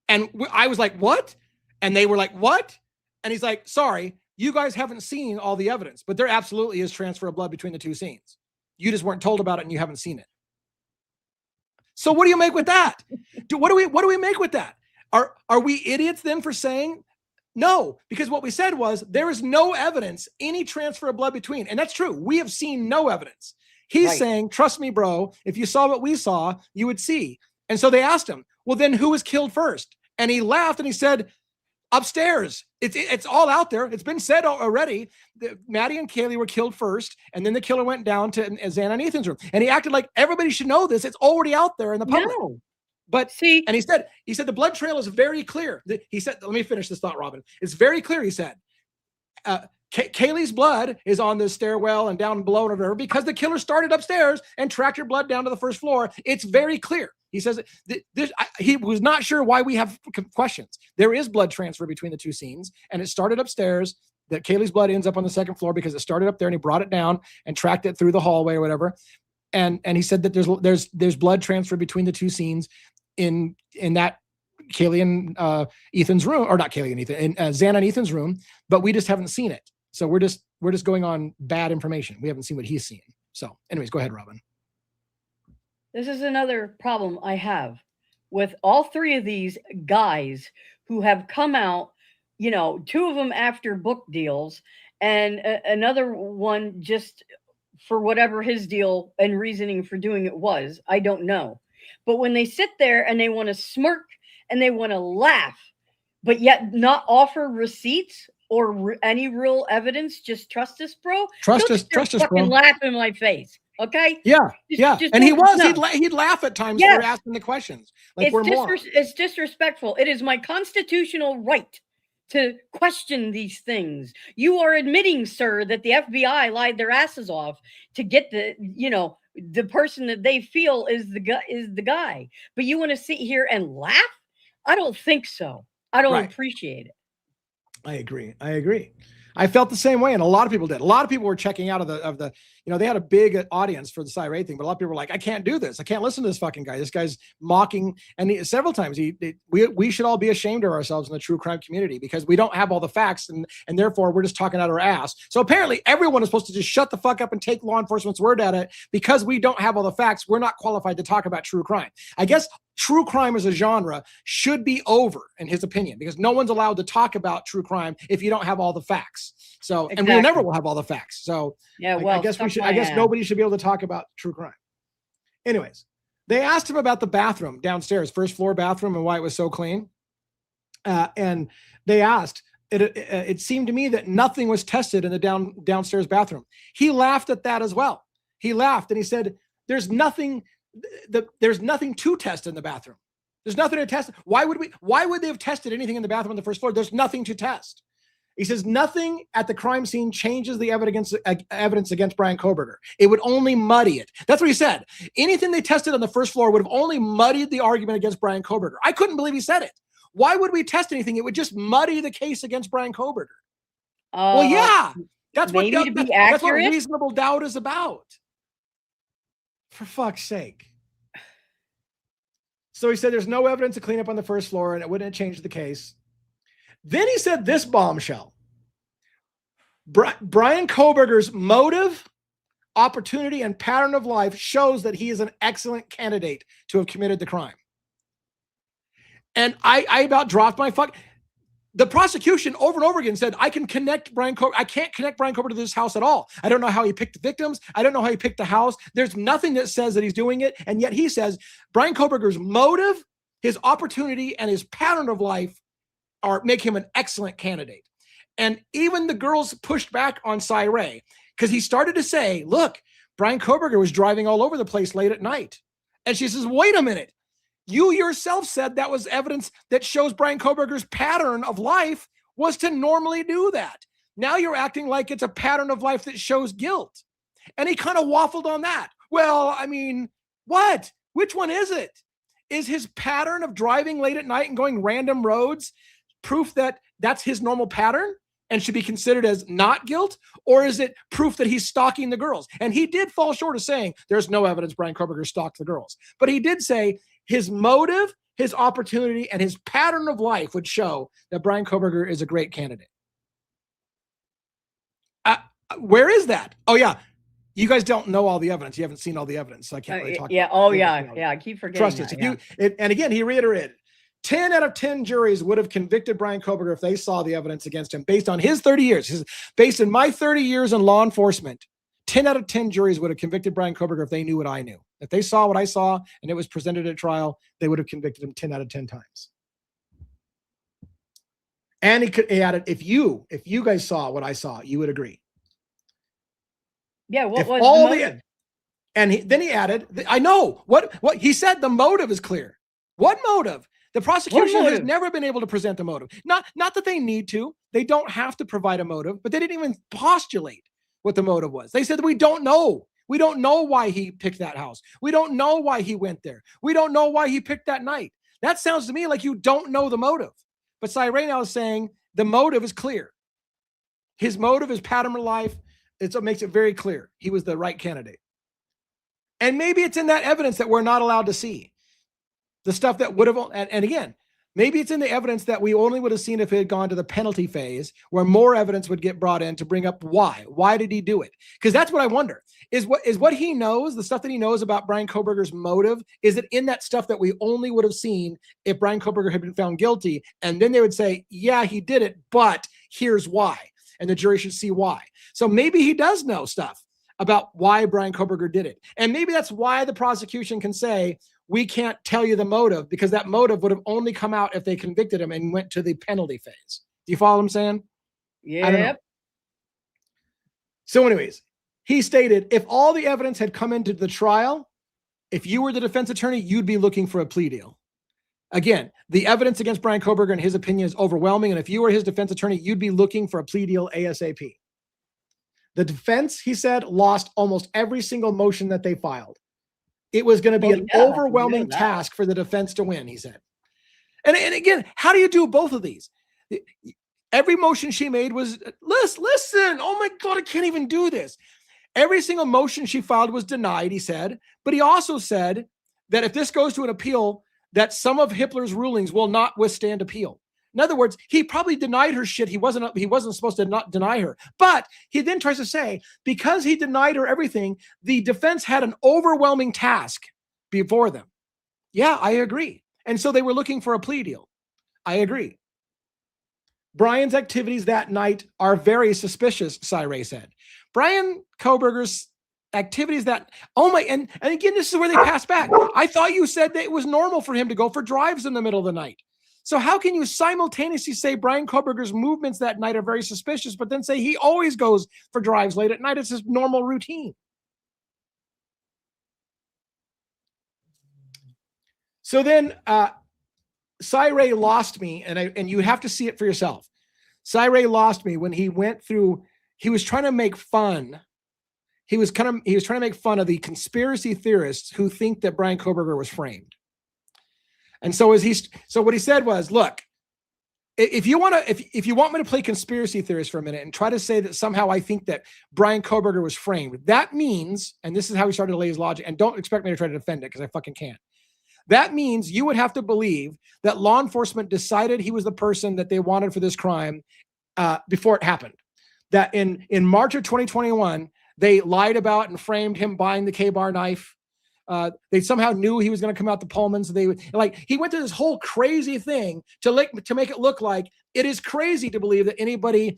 And I was like, what? And they were like, what? And he's like, sorry, you guys haven't seen all the evidence, but there absolutely is transfer of blood between the two scenes. You just weren't told about it and you haven't seen it. So what do you make with that? What do we make with that? Are we idiots then for saying no? Because what we said was there is no evidence, any transfer of blood between. And that's true. We have seen no evidence. He's saying, trust me, bro, if you saw what we saw, you would see. And so they asked him, well, then who was killed first? And he laughed and he said, upstairs. It's all out there. It's been said already. Maddie and Kaylee were killed first, and then the killer went down to Xana and Ethan's room. And he acted like everybody should know this. It's already out there in the public. No. But see, and he said the blood trail is very clear. He said, let me finish this thought, Robin. It's very clear, he said. Kaylee's blood is on the stairwell and down below and whatever because the killer started upstairs and tracked your blood down to the first floor. It's very clear. He says he was not sure why we have questions. There is blood transfer between the two scenes, and it started upstairs. That Kaylee's blood ends up on the second floor because it started up there, and he brought it down and tracked it through the hallway or whatever. And he said that there's blood transfer between the two scenes in that Kaylee and Ethan's room, or not Kaylee and Ethan, in Xana and Ethan's room, but we just haven't seen it. So we're just going on bad information. We haven't seen what he's seen. So, anyways, go ahead, Robin. This is another problem I have with all three of these guys who have come out, two of them after book deals and another one just for whatever his deal and reasoning for doing it was. I don't know. But when they sit there and they want to smirk and they want to laugh, but yet not offer receipts or any real evidence, just trust us, bro. Trust us, bro. Laugh in my face. Okay. Yeah. And he was. He'd laugh at times for asking the questions. Like it's disrespectful. It is my constitutional right to question these things. You are admitting, sir, that the FBI lied their asses off to get the person that they feel is the guy. But you want to sit here and laugh? I don't think so. I don't appreciate it. I agree. I felt the same way, and a lot of people did. A lot of people were checking out of the they had a big audience for the Sirate thing, but a lot of people were like, I can't do this. I can't listen to this fucking guy. This guy's mocking. And several times we should all be ashamed of ourselves in the true crime community because we don't have all the facts, and therefore we're just talking out our ass. So apparently everyone is supposed to just shut the fuck up and take law enforcement's word at it because we don't have all the facts. We're not qualified to talk about true crime. I guess true crime as a genre should be over, in his opinion, because no one's allowed to talk about true crime if you don't have all the facts. So, and we never will have all the facts. So, I guess nobody should be able to talk about true crime. Anyways, they asked him about the bathroom downstairs, first floor bathroom, and why it was so clean. And they asked, it seemed to me that nothing was tested in the downstairs bathroom. He laughed at that as well. He laughed and he said, there's nothing to test in the bathroom. There's nothing to test. Why would they have tested anything in the bathroom on the first floor? There's nothing to test. He says nothing at the crime scene changes the evidence against Brian Kohberger. It would only muddy it. That's what he said. Anything they tested on the first floor would have only muddied the argument against Brian Kohberger. I couldn't believe he said it. Why would we test anything? It would just muddy the case against Brian Kohberger. Well, yeah, that's what reasonable doubt is about. For fuck's sake. So he said there's no evidence to clean up on the first floor and it wouldn't have changed the case. Then he said this bombshell. Brian Kohberger's motive, opportunity, and pattern of life shows that he is an excellent candidate to have committed the crime. And I about dropped my fuck. the prosecution over and over again said, I can't connect Bryan Kohberger to this house at all. I don't know how he picked the victims. I don't know how he picked the house. There's nothing that says that he's doing it. And yet he says Bryan Kohberger's motive, his opportunity, and his pattern of life make him an excellent candidate. And even the girls pushed back on Cy Ray because he started to say, look, Bryan Kohberger was driving all over the place late at night. And she says, wait a minute. You yourself said that was evidence that shows Bryan Kohberger's pattern of life was to normally do that. Now you're acting like it's a pattern of life that shows guilt. And he kind of waffled on that. Well, I mean, what? Which one is it? Is his pattern of driving late at night and going random roads proof that that's his normal pattern and should be considered as not guilt? Or is it proof that he's stalking the girls? And he did fall short of saying there's no evidence Bryan Kohberger stalked the girls. But he did say his motive, his opportunity, and his pattern of life would show that Bryan Kohberger is a great candidate. Where is that? Oh, yeah. You guys don't know all the evidence. You haven't seen all the evidence. So I can't really talk about it. Oh, yeah. Yeah. I keep forgetting. Trust us. And again, he reiterated 10 out of 10 juries would have convicted Bryan Kohberger if they saw the evidence against him based on his 30 years. Based on my 30 years in law enforcement, 10 out of 10 juries would have convicted Bryan Kohberger if they knew what I knew. If they saw what I saw and it was presented at trial, they would have convicted him 10 out of 10 times. And he added, if you guys saw what I saw, you would agree. Yeah, what was all the then he added, I know what he said. The motive is clear. What motive? The prosecution has never been able to present the motive. Not that they need to. They don't have to provide a motive, but they didn't even postulate what the motive was. They said, we don't know. We don't know why he picked that house. We don't know why he went there. We don't know why he picked that night. That sounds to me like you don't know the motive. But Cy Ray now is saying the motive is clear. His motive, his pattern of life, it makes it very clear he was the right candidate. And maybe it's in that evidence that we're not allowed to see. The stuff that would have, and again, maybe it's in the evidence that we only would have seen if it had gone to the penalty phase, where more evidence would get brought in to bring up why. Why did he do it? Because that's what I wonder. Is what he knows, the stuff that he knows about Bryan Kohberger's motive, is it in that stuff that we only would have seen if Bryan Kohberger had been found guilty? And then they would say, yeah, he did it, but here's why. And the jury should see why. So maybe he does know stuff about why Bryan Kohberger did it. And maybe that's why the prosecution can say, we can't tell you the motive, because that motive would have only come out if they convicted him and went to the penalty phase. Do you follow what I'm saying? Yeah. So anyways, he stated, if all the evidence had come into the trial, if you were the defense attorney, you'd be looking for a plea deal. Again, the evidence against Bryan Kohberger, in his opinion, is overwhelming. And if you were his defense attorney, you'd be looking for a plea deal ASAP. The defense, he said, lost almost every single motion that they filed. It was going to be an overwhelming task for the defense to win, he said. And again, how do you do both of these? Every motion she made was, listen, oh my God, I can't even do this. Every single motion she filed was denied, he said. But he also said that if this goes to an appeal, that some of Hippler's rulings will not withstand appeal. In other words, he probably denied her shit. He wasn't supposed to not deny her. But he then tries to say, because he denied her everything, the defense had an overwhelming task before them. Yeah, I agree. And so they were looking for a plea deal. I agree. Bryan's activities that night are very suspicious, Cy Ray said. Bryan Kohberger's activities that, and again, this is where they pass back. I thought you said that it was normal for him to go for drives in the middle of the night. So how can you simultaneously say Bryan Kohberger's movements that night are very suspicious, but then say he always goes for drives late at night? It's his normal routine. So then Cy Ray lost me, and you have to see it for yourself. Cy Ray lost me when he went through, he was trying to make fun. He was trying to make fun of the conspiracy theorists who think that Bryan Kohberger was framed. And so what he said was, look, if you want me to play conspiracy theorist for a minute and try to say that somehow I think that Bryan Kohberger was framed, that means, and this is how he started to lay his logic, and don't expect me to try to defend it because I fucking can't. That means you would have to believe that law enforcement decided he was the person that they wanted for this crime before it happened. That in March of 2021, they lied about and framed him buying the K-bar knife. They somehow knew he was going to come out to Pullman. So he went through this whole crazy thing to make it look like It is crazy to believe that anybody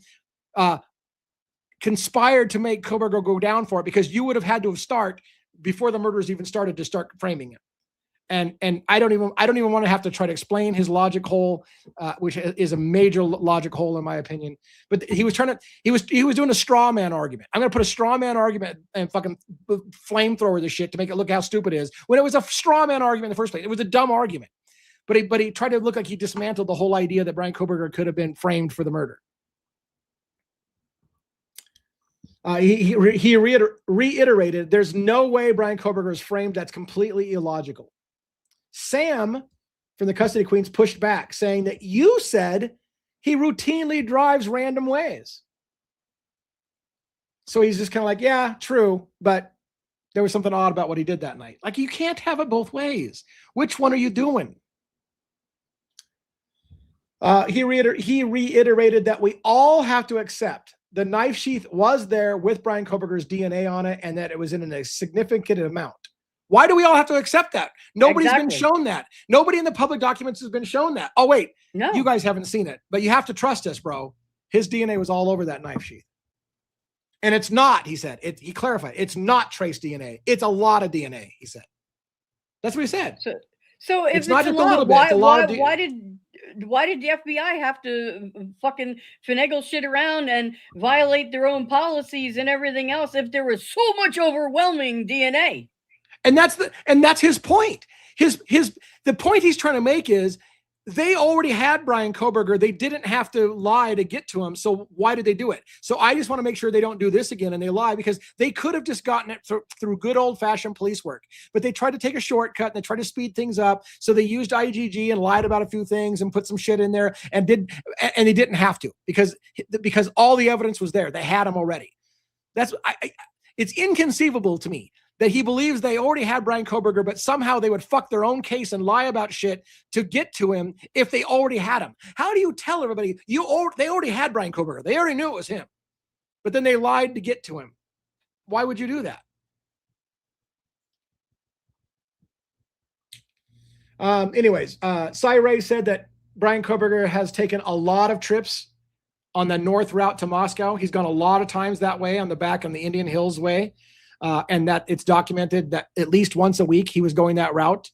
conspired to make Kohberger go down for it, because you would have had to start before the murders even started to start framing him. And I don't even want to have to try to explain his logic hole, which is a major logic hole in my opinion. But he was doing a straw man argument. I'm going to put a straw man argument and fucking flamethrower this shit to make it look how stupid it is, when it was a straw man argument in the first place. It was a dumb argument. But he tried to look like he dismantled the whole idea that Bryan Kohberger could have been framed for the murder. He reiterated, there's no way Bryan Kohberger is framed. That's completely illogical. Sam from the Custody Queens pushed back, saying that you said he routinely drives random ways. So he's just kind of like, yeah, true, but there was something odd about what he did that night. Like, you can't have it both ways. Which one are you doing? He reiterated that we all have to accept the knife sheath was there with Bryan Kohberger's DNA on it, and that it was in a significant amount. Why do we all have to accept that? Nobody's been shown that. Nobody in the public documents has been shown that. Oh, wait, no, you guys haven't seen it, but you have to trust us, bro. His DNA was all over that knife sheath. And it's not, he said, he clarified, it's not trace DNA. It's a lot of DNA, he said. That's what he said. So if it's not just a little bit, why did the FBI have to fucking finagle shit around and violate their own policies and everything else if there was so much overwhelming DNA? And that's his point. The point he's trying to make is they already had Bryan Kohberger. They didn't have to lie to get to him. So why did they do it? So I just want to make sure they don't do this again and they lie, because they could have just gotten it through good old fashioned police work, but they tried to take a shortcut and they tried to speed things up. So they used IGG and lied about a few things and put some shit in there and they didn't have to, because all the evidence was there. They had him already. It's inconceivable to me that he believes they already had Bryan Kohberger, but somehow they would fuck their own case and lie about shit to get to him if they already had him. How do you tell everybody they already had Bryan Kohberger? They already knew it was him, but then they lied to get to him. Why would you do that? Anyways, Cy Ray said that Bryan Kohberger has taken a lot of trips on the north route to Moscow. He's gone a lot of times that way, on the back on the Indian Hills way. And that it's documented that at least once a week he was going that route.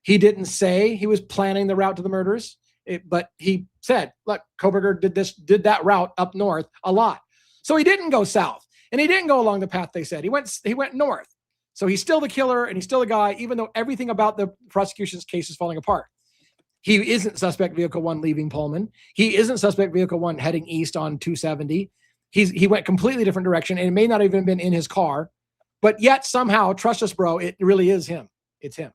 He didn't say he was planning the route to the murders, but he said, look, Kohberger did that route up north a lot. So he didn't go south, and he didn't go along the path they said. He went north. So he's still the killer, and he's still the guy, even though everything about the prosecution's case is falling apart. He isn't suspect vehicle 1 leaving Pullman. He isn't suspect vehicle 1 heading east on 270. He went completely different direction, and it may not even been in his car. But yet somehow, trust us, bro, it really is him. It's him.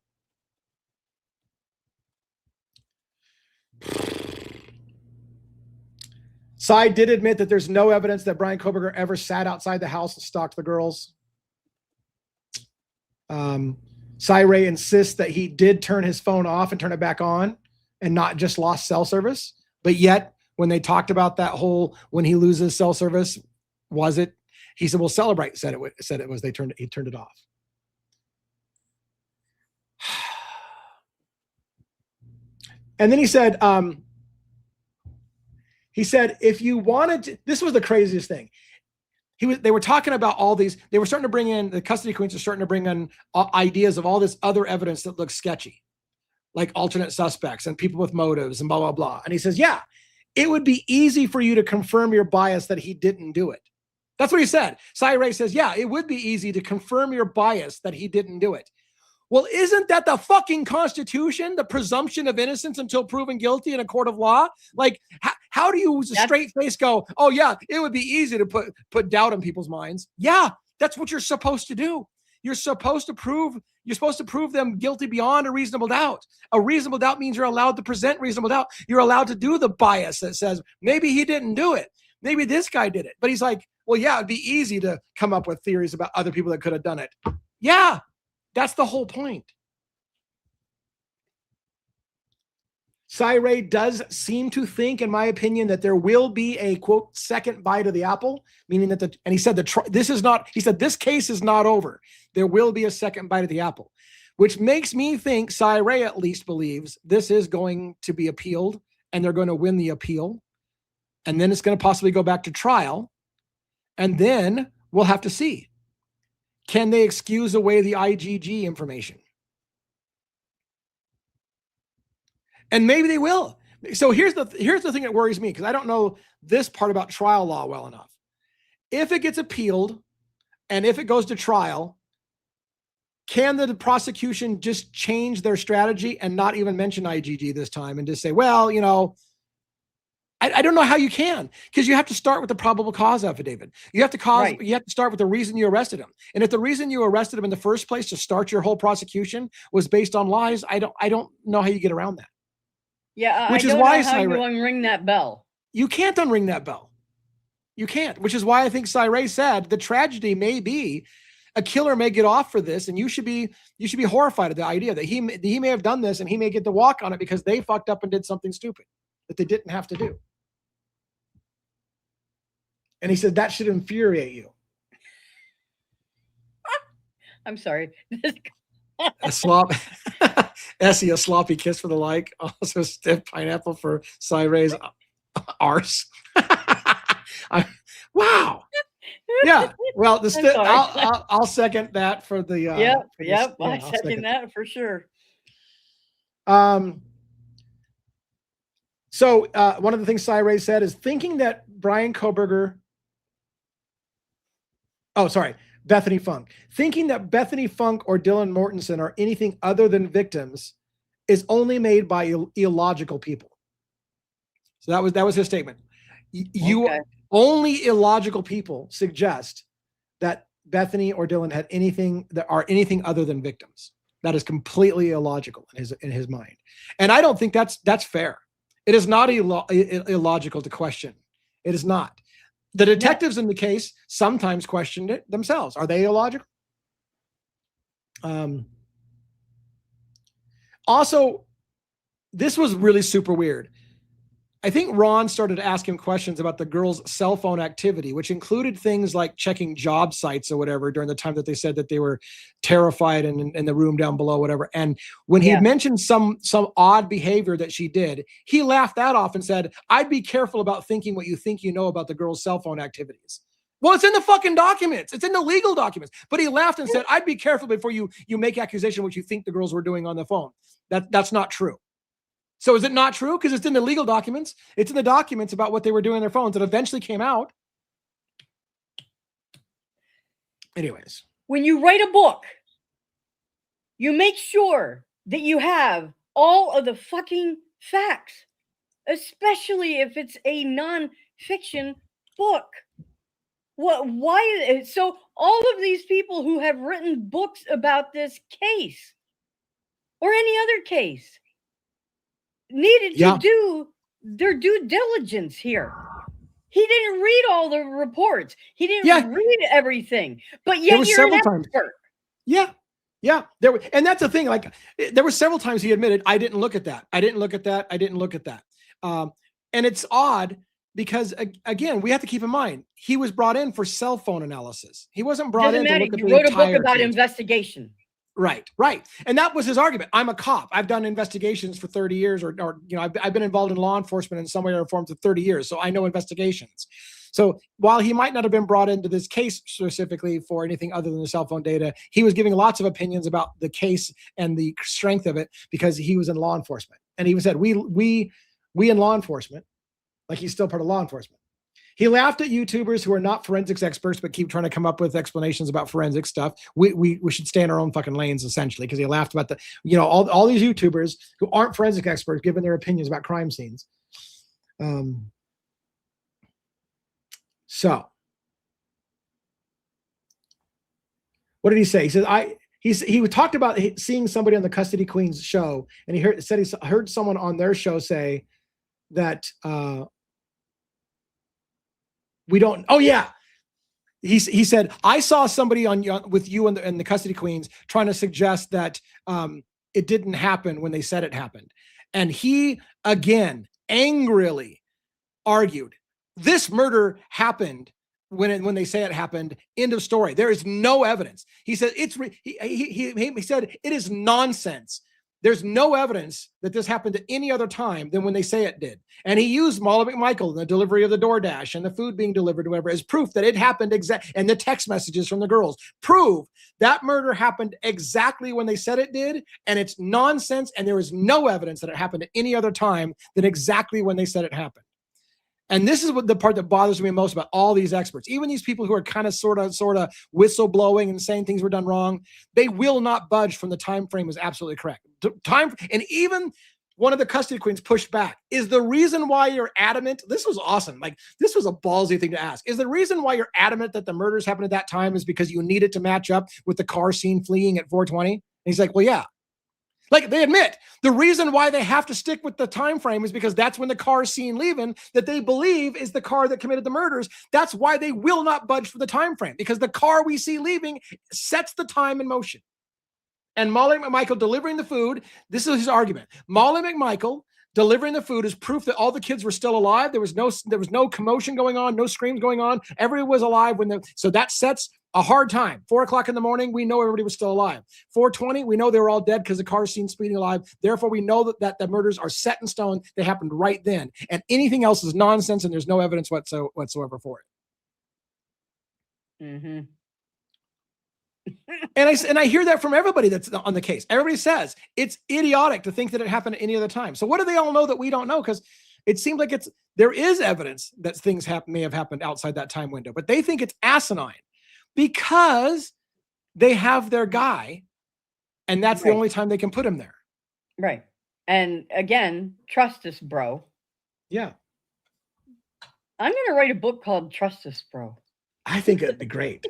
Cy did admit that there's no evidence that Bryan Kohberger ever sat outside the house and stalked the girls. Cy Ray insists that he did turn his phone off and turn it back on and not just lost cell service. But yet, when they talked about that whole, when he loses cell service, was it? He said, well, Celebrate said it was, he turned it off. And then he said, if you wanted to, this was the craziest thing. They were talking about all these, they were starting to bring in, the custody queens are starting to bring in ideas of all this other evidence that looks sketchy, like alternate suspects and people with motives and blah, blah, blah. And he says, yeah, it would be easy for you to confirm your bias that he didn't do it. That's what he said. Cy Ray says, yeah, it would be easy to confirm your bias that he didn't do it. Well, isn't that the fucking Constitution? The presumption of innocence until proven guilty in a court of law? Like, how do you with a straight face go, oh yeah, it would be easy to put doubt in people's minds? Yeah, that's what you're supposed to do. You're supposed to prove them guilty beyond a reasonable doubt. A reasonable doubt means you're allowed to present reasonable doubt. You're allowed to do the bias that says, maybe he didn't do it. Maybe this guy did it. But he's like, well, yeah, it'd be easy to come up with theories about other people that could have done it. Yeah, that's the whole point. Cy Ray does seem to think, in my opinion, that there will be a, quote, second bite of the apple, meaning that and he said, this case is not over. There will be a second bite of the apple, which makes me think Cy Ray at least believes this is going to be appealed and they're going to win the appeal. And then it's going to possibly go back to trial. And then we'll have to see. Can they excuse away the IGG information? And maybe they will. So here's the thing that worries me, because I don't know this part about trial law well enough. If it gets appealed and if it goes to trial, can the prosecution just change their strategy and not even mention IGG this time and just say, well, you know, I don't know how you can, because you have to start with the probable cause affidavit. You have to You have to start with the reason you arrested him. And if the reason you arrested him in the first place to start your whole prosecution was based on lies, I don't know how you get around that. Yeah, which I is don't why know how you unring that bell. You can't unring that bell. You can't, which is why I think Cyree said the tragedy may be a killer may get off for this, and you should be horrified at the idea that he may have done this and he may get to walk on it because they fucked up and did something stupid that they didn't have to do. And he said that should infuriate you. I'm sorry. A slop, Essie, a sloppy kiss for the like. Also, stiff pineapple for Cyree's arse. Wow. Yeah. Well, I'll second that for the. Yep. I second that for sure. So one of the things Cyree said is thinking that Brian Koberger. Oh, sorry. Bethany Funk. Thinking that Bethany Funk or Dylan Mortensen are anything other than victims is only made by illogical people. So that was his statement. Only illogical people suggest that Bethany or Dylan had anything other than victims. That is completely illogical in his mind. And I don't think that's fair. It is not illogical to question. It is not. The detectives in the case sometimes questioned it themselves. Are they illogical? Also, this was really super weird. I think Ron started to ask him questions about the girls' cell phone activity, which included things like checking job sites or whatever during the time that they said that they were terrified in the room down below, whatever. And when he mentioned some odd behavior that she did, he laughed that off and said, I'd be careful about thinking what you think you know about the girls' cell phone activities. Well, it's in the fucking documents. It's in the legal documents. But he laughed and said, I'd be careful before you make accusation what you think the girls were doing on the phone. That's not true. So is it not true? Because it's in the legal documents. It's in the documents about what they were doing on their phones that eventually came out. Anyways. When you write a book, you make sure that you have all of the fucking facts, especially if it's a non-fiction book. Why? So all of these people who have written books about this case or any other case needed to do their due diligence here. He didn't read all the reports. He didn't read everything. But yet you're an expert. Yeah. And that's the thing. Like, there were several times he admitted, I didn't look at that. I didn't look at that. I didn't look at that. And it's odd because, again, we have to keep in mind, he was brought in for cell phone analysis. He wasn't brought in to look at the entire case. You wrote a book about investigation. Right. And that was his argument. I'm a cop. I've done investigations for 30 years or I've been involved in law enforcement in some way or form for 30 years. So I know investigations. So while he might not have been brought into this case specifically for anything other than the cell phone data, he was giving lots of opinions about the case and the strength of it because he was in law enforcement. And he said, we in law enforcement, like he's still part of law enforcement. He laughed at YouTubers who are not forensics experts, but keep trying to come up with explanations about forensic stuff. We should stay in our own fucking lanes, essentially, because he laughed about all these YouTubers who aren't forensic experts giving their opinions about crime scenes. So what did he say? He said, he talked about seeing somebody on the Custody Queens show, and he heard someone on their show say that, we don't. Oh yeah, he said I saw somebody with you and the Custody Queens trying to suggest that it didn't happen when they said it happened, and he again angrily argued this murder happened when they say it happened. End of story. There is no evidence. He said he said it is nonsense There's no evidence that this happened at any other time than when they say it did. And he used Molly McMichael and the delivery of the DoorDash and the food being delivered, whatever, as proof that it happened and the text messages from the girls prove that murder happened exactly when they said it did. And it's nonsense. And there is no evidence that it happened at any other time than exactly when they said it happened. And this is what the part that bothers me most about all these experts, even these people who are kind of sort of whistleblowing and saying things were done wrong. They will not budge from the time frame is absolutely correct. And even one of the custody queens pushed back. Is the reason why you're adamant? This was awesome. Like, this was a ballsy thing to ask. Is the reason why you're adamant that the murders happened at that time is because you need it to match up with the car seen fleeing at 4:20? And he's like, well, yeah. Like, they admit the reason why they have to stick with the time frame is because that's when the car is seen leaving that they believe is the car that committed the murders. That's why they will not budge for the time frame, because the car we see leaving sets the time in motion. And Molly McMichael delivering the food, this is his argument. Molly McMichael delivering the food is proof that all the kids were still alive. There was no commotion going on, no screams going on. Everyone was alive so that sets a hard time. 4:00 in the morning, we know everybody was still alive. 4:20, we know they were all dead because the car seen speeding alive. Therefore, we know that the murders are set in stone. They happened right then. And anything else is nonsense, and there's no evidence whatsoever for it. Mm-hmm. And I hear that from everybody that's on the case. Everybody says it's idiotic to think that it happened at any other time. So what do they all know that we don't know? Because it seems like there is evidence that things may have happened outside that time window, but they think it's asinine because they have their guy, and that's the only time they can put him there. Right. And again, trust us, bro. Yeah. I'm going to write a book called Trust Us, Bro. I think it'd be great.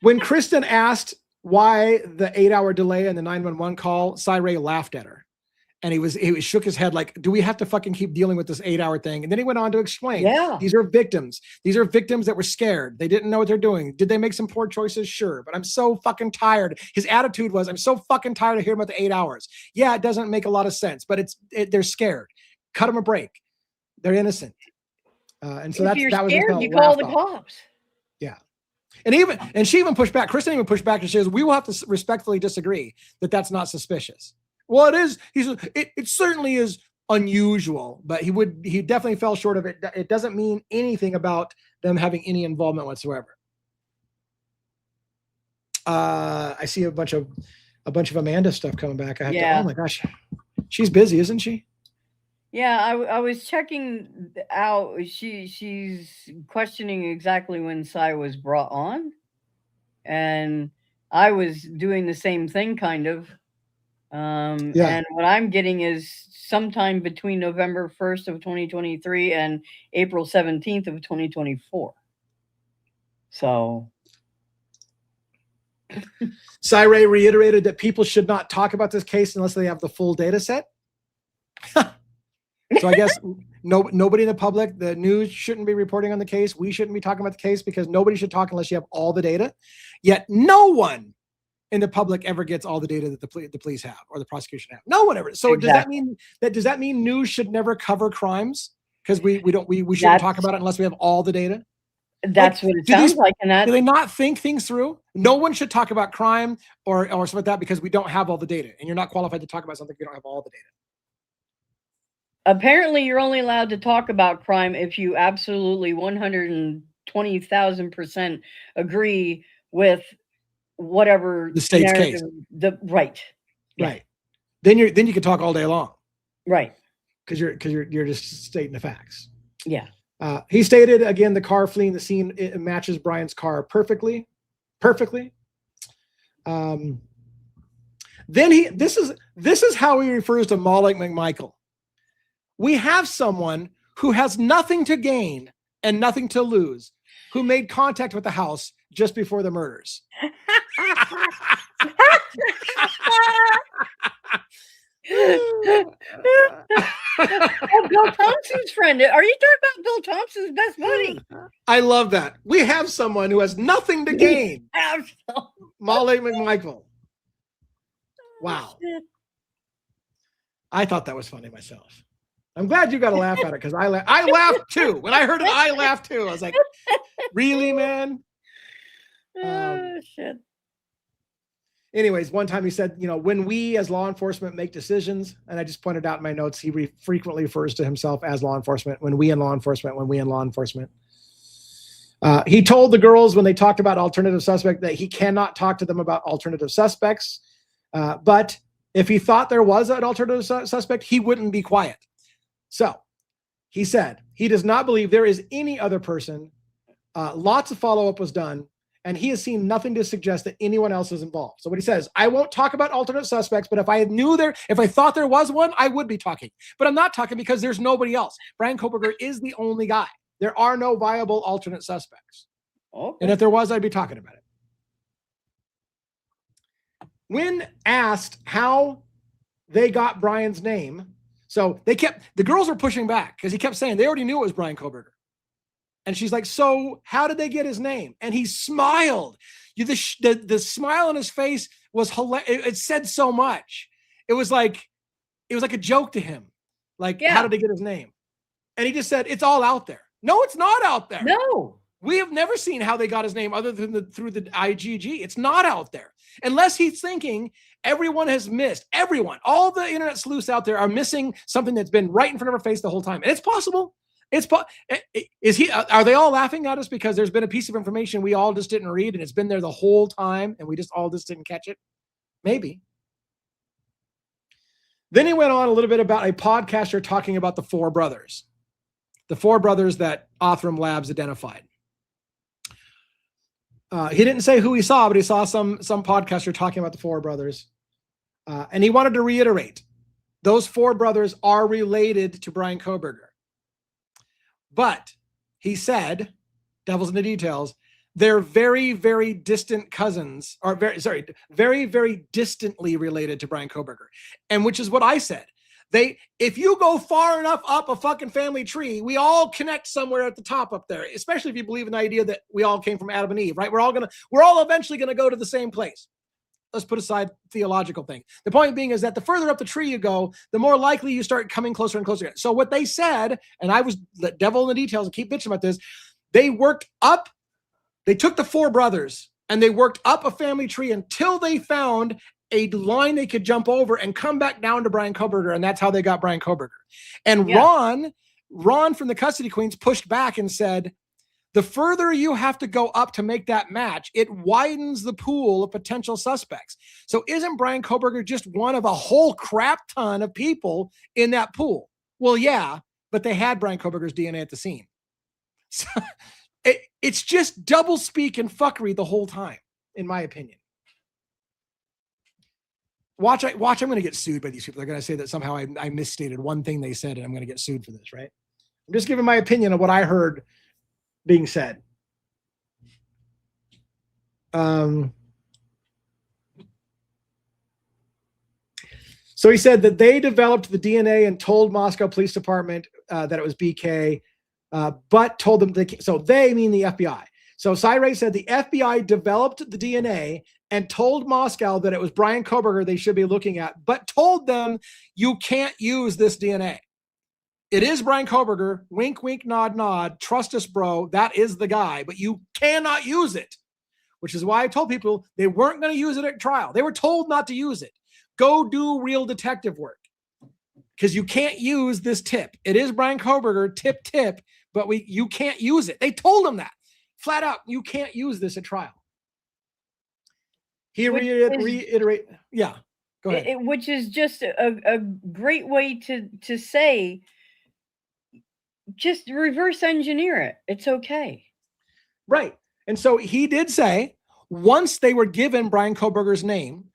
When Kristen asked why the 8-hour delay in the 911 call, Cy Ray laughed at her. And he shook his head like, do we have to fucking keep dealing with this 8-hour thing? And then he went on to explain, these are victims. These are victims that were scared. They didn't know what they're doing. Did they make some poor choices? Sure. But I'm so fucking tired. His attitude was, I'm so fucking tired of hearing about the 8 hours. Yeah, it doesn't make a lot of sense, but they're scared. Cut them a break. They're innocent. And so that was scared, you call the cops. Yeah. And she even pushed back. Kristen even pushed back and she says, we will have to respectfully disagree that that's not suspicious. Well, it is. It certainly is unusual, but he definitely fell short of it. It doesn't mean anything about them having any involvement whatsoever. I see a bunch of Amanda stuff coming back. Oh my gosh, she's busy, isn't she? Yeah, I was checking out. She's questioning exactly when Cy was brought on, and I was doing the same thing, kind of. And what I'm getting is sometime between November 1st of 2023 and April 17th of 2024. So Cy Ray reiterated that people should not talk about this case unless they have the full data set. So I guess nobody in the public, the news shouldn't be reporting on the case. We shouldn't be talking about the case because nobody should talk unless you have all the data. Yet no one in the public ever gets all the data that the police have or the prosecution have. No one ever. So exactly. Does that mean news should never cover crimes? Because we shouldn't talk about it unless we have all the data? That's what it sounds like. And do they not think things through? No one should talk about crime or something like that because we don't have all the data, and you're not qualified to talk about something if you don't have all the data. Apparently, you're only allowed to talk about crime if you absolutely 120,000% agree with whatever the state's case. Right. Then you can talk all day long. Right. Because you're just stating the facts. Yeah. He stated again, the car fleeing the scene, it matches Brian's car perfectly. Then this is how he refers to Molly McMichael. We have someone who has nothing to gain and nothing to lose, who made contact with the house just before the murders. Bill Thompson's friend. Are you talking about Bill Thompson's best buddy? I love that. We have someone who has nothing to gain. Molly McMichael. Wow. I thought that was funny myself. I'm glad you got to laugh at it because I laughed too. When I heard it, I laughed too. I was like, really, man? Oh, shit. anyways, one time he said, when we as law enforcement make decisions, and I just pointed out in my notes, he frequently refers to himself as law enforcement, when we in law enforcement. He told the girls when they talked about alternative suspect that he cannot talk to them about alternative suspects. But if he thought there was an alternative suspect, he wouldn't be quiet. So he said he does not believe there is any other person. Lots of follow-up was done, and he has seen nothing to suggest that anyone else is involved. So what he says, I won't talk about alternate suspects, but if I thought there was one, I would be talking. But I'm not talking because there's nobody else. Brian Kohberger is the only guy. There are no viable alternate suspects. Okay. And if there was, I'd be talking about it. When asked how they got Brian's name, so the girls were pushing back because he kept saying they already knew it was Brian Kohberger. And she's like, so how did they get his name? And he smiled. The smile on his face was hilarious. It said so much. It was like a joke to him. Like, How did they get his name? And he just said, it's all out there. No, it's not out there. No. We have never seen how they got his name other than through the IGG. It's not out there. Unless he's thinking everyone has missed. Everyone, all the internet sleuths out there are missing something that's been right in front of our face the whole time. And it's possible. Are they all laughing at us because there's been a piece of information we all just didn't read and it's been there the whole time and we just didn't catch it? Maybe. Then he went on a little bit about a podcaster talking about the four brothers that Othram Labs identified. He didn't say who he saw, but he saw some podcaster talking about the four brothers. And he wanted to reiterate, those four brothers are related to Brian Kohberger. But he said, devil's in the details, they're very, very distant cousins, or very, very distantly related to Brian Kohberger. And which is what I said. If you go far enough up a fucking family tree, we all connect somewhere at the top up there, especially if you believe in the idea that we all came from Adam and Eve, right? We're all eventually going to go to the same place. Let's put aside theological thing. The point being is that the further up the tree you go, the more likely you start coming closer and closer. So what they said, and I was the devil in the details and keep bitching about this, they took the four brothers and they worked up a family tree until they found a line they could jump over and come back down to Brian Kohberger, and that's how they got Brian Kohberger. And Ron from the Custody Queens pushed back and said, the further you have to go up to make that match, it widens the pool of potential suspects. So isn't Brian Kohberger just one of a whole crap ton of people in that pool? Well, yeah, but they had Brian Kohberger's DNA at the scene. So it's just double speak and fuckery the whole time, in my opinion. Watch, I'm going to get sued by these people. They're going to say that somehow I misstated one thing they said, and I'm going to get sued for this, right? I'm just giving my opinion of what I heard being said. So he said that they developed the DNA and told Moscow Police Department that it was BK, but told them they mean the FBI. So Cy said the FBI developed the DNA and told Moscow that it was Brian Kohberger they should be looking at, but told them you can't use this DNA. It is Brian Kohberger, wink, wink, nod, nod, trust us, bro, that is the guy, but you cannot use it, which is why I told people they weren't going to use it at trial. They were told not to use it. Go do real detective work because you can't use this tip. It is Brian Kohberger, tip, but you can't use it. They told him that. Flat out, you can't use this at trial. He reiterate. Yeah, go ahead. Which is just a great way to say, just reverse engineer it. It's okay. Right. And so he did say once they were given Brian Kohberger's name,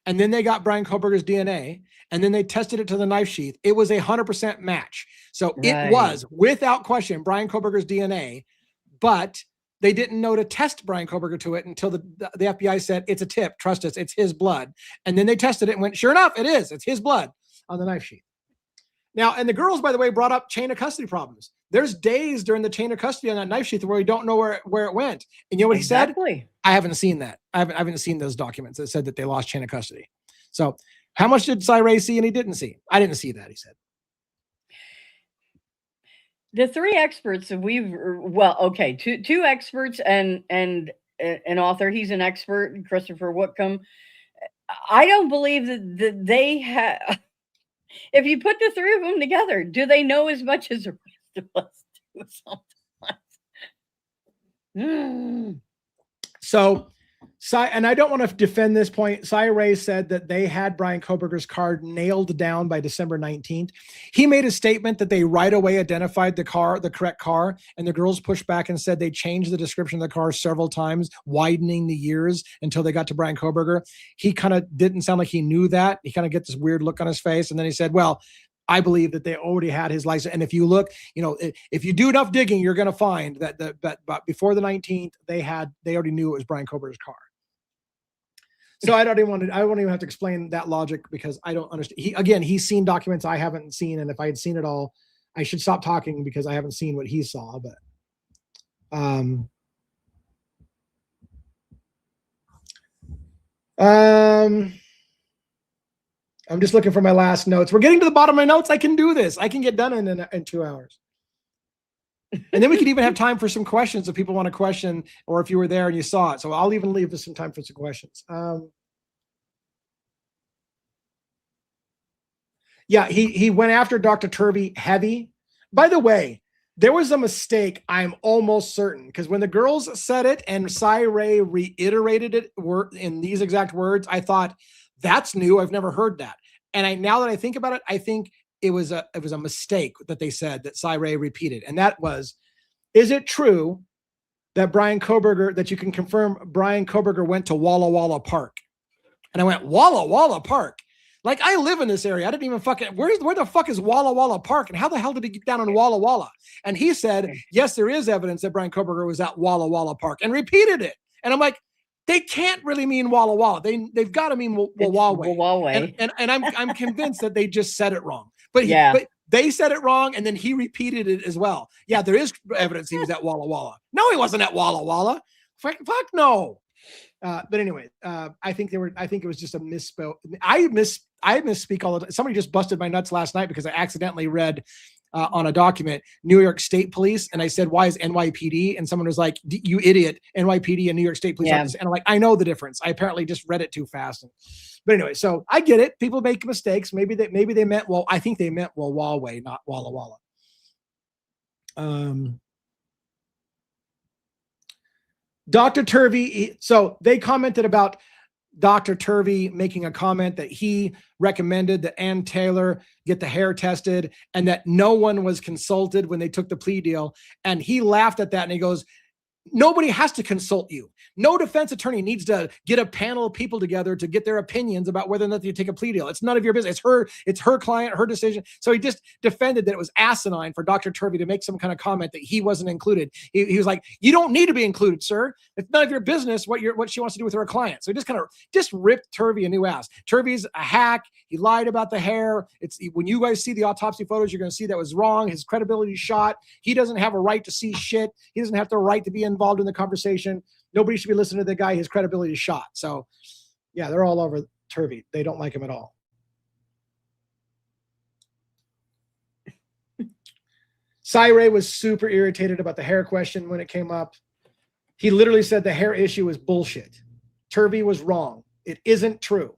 and then they got Brian Kohberger's DNA, and then they tested it to the knife sheath, it was 100% match. So it was, without question, Brian Kohberger's DNA, but they didn't know to test Brian Kohberger to it until the FBI said, it's a tip, trust us, it's his blood. And then they tested it and went, sure enough, it's his blood on the knife sheath. Now, and the girls, by the way, brought up chain of custody problems. There's days during the chain of custody on that knife sheath where we don't know where it went. And you know what he said? I haven't seen that. I haven't seen those documents that said that they lost chain of custody. So how much did Cy see and he didn't see? I didn't see that, he said. The three experts that two experts and an author. He's an expert, Christopher Whitcomb. I don't believe that they have. If you put the three of them together, do they know as much as the rest of us do sometimes? So, and I don't want to defend this point. Cy Ray said that they had Brian Koberger's car nailed down by December 19th. He made a statement that they right away identified the correct car, and the girls pushed back and said they changed the description of the car several times, widening the years until they got to Brian Koberger. He kind of didn't sound like he knew that. He kind of get this weird look on his face, and then he said, well, I believe that they already had his license. And if you look, if you do enough digging, you're going to find that but before the 19th, they already knew it was Brian Koberger's car. So I won't even have to explain that logic because I don't understand. He's seen documents I haven't seen. And if I had seen it all, I should stop talking because I haven't seen what he saw, but, I'm just looking for my last notes. We're getting to the bottom of my notes. I can do this. I can get done in 2 hours. And then we could even have time for some questions if people want to question, or if you were there and you saw it. So I'll even leave some time for some questions. Yeah, he went after Dr. Turvey heavy. By the way, there was a mistake, I'm almost certain, because when the girls said it and Cy Ray reiterated it in these exact words, I thought, that's new. I've never heard that. And now that I think about it, I think it was a mistake that they said that Cy Ray repeated. And that was, is it true that that you can confirm Brian Koberger went to Walla Walla Park? And I went, Walla Walla Park? Like, I live in this area. I didn't even where the fuck is Walla Walla Park? And how the hell did he get down on Walla Walla? And he said, yes, there is evidence that Brian Koberger was at Walla Walla Park, and repeated it. And I'm like, they can't really mean Walla Walla. They've got to mean Huawei. And I'm convinced that they just said it wrong. But they said it wrong, and then he repeated it as well. Yeah, there is evidence he was at Walla Walla. No, he wasn't at Walla Walla. Fuck no. But anyway, I think it was just a misspell. I misspeak all the time. Somebody just busted my nuts last night because I accidentally read on a document New York State Police, and I said, why is NYPD? And someone was like, you idiot, NYPD and New York State Police. And I'm like, I know the difference. I apparently just read it too fast. But anyway, so I get it. People make mistakes. Maybe they meant, I think they meant Huawei, not Walla Walla. Dr. Turvey, so they commented about Dr. Turvey making a comment that he recommended that Ann Taylor get the hair tested and that no one was consulted when they took the plea deal. And he laughed at that and he goes, nobody has to consult you. No defense attorney needs to get a panel of people together to get their opinions about whether or not you take a plea deal. It's none of your business. It's her client, her decision. So he just defended that it was asinine for Dr. Turvey to make some kind of comment that he wasn't included. He was like, you don't need to be included, sir. It's none of your business what she wants to do with her client. So he just ripped Turvey a new ass. Turvey's a hack. He lied about the hair. When you guys see the autopsy photos, you're going to see that was wrong. His credibility shot. He doesn't have a right to see shit. He doesn't have the right to be involved in the conversation. Nobody should be listening to the guy. His credibility is shot. So yeah, they're all over Turvey. They don't like him at all. Cy Ray was super irritated about the hair question when it came up. He literally said the hair issue is bullshit. Turvey was wrong. It isn't true.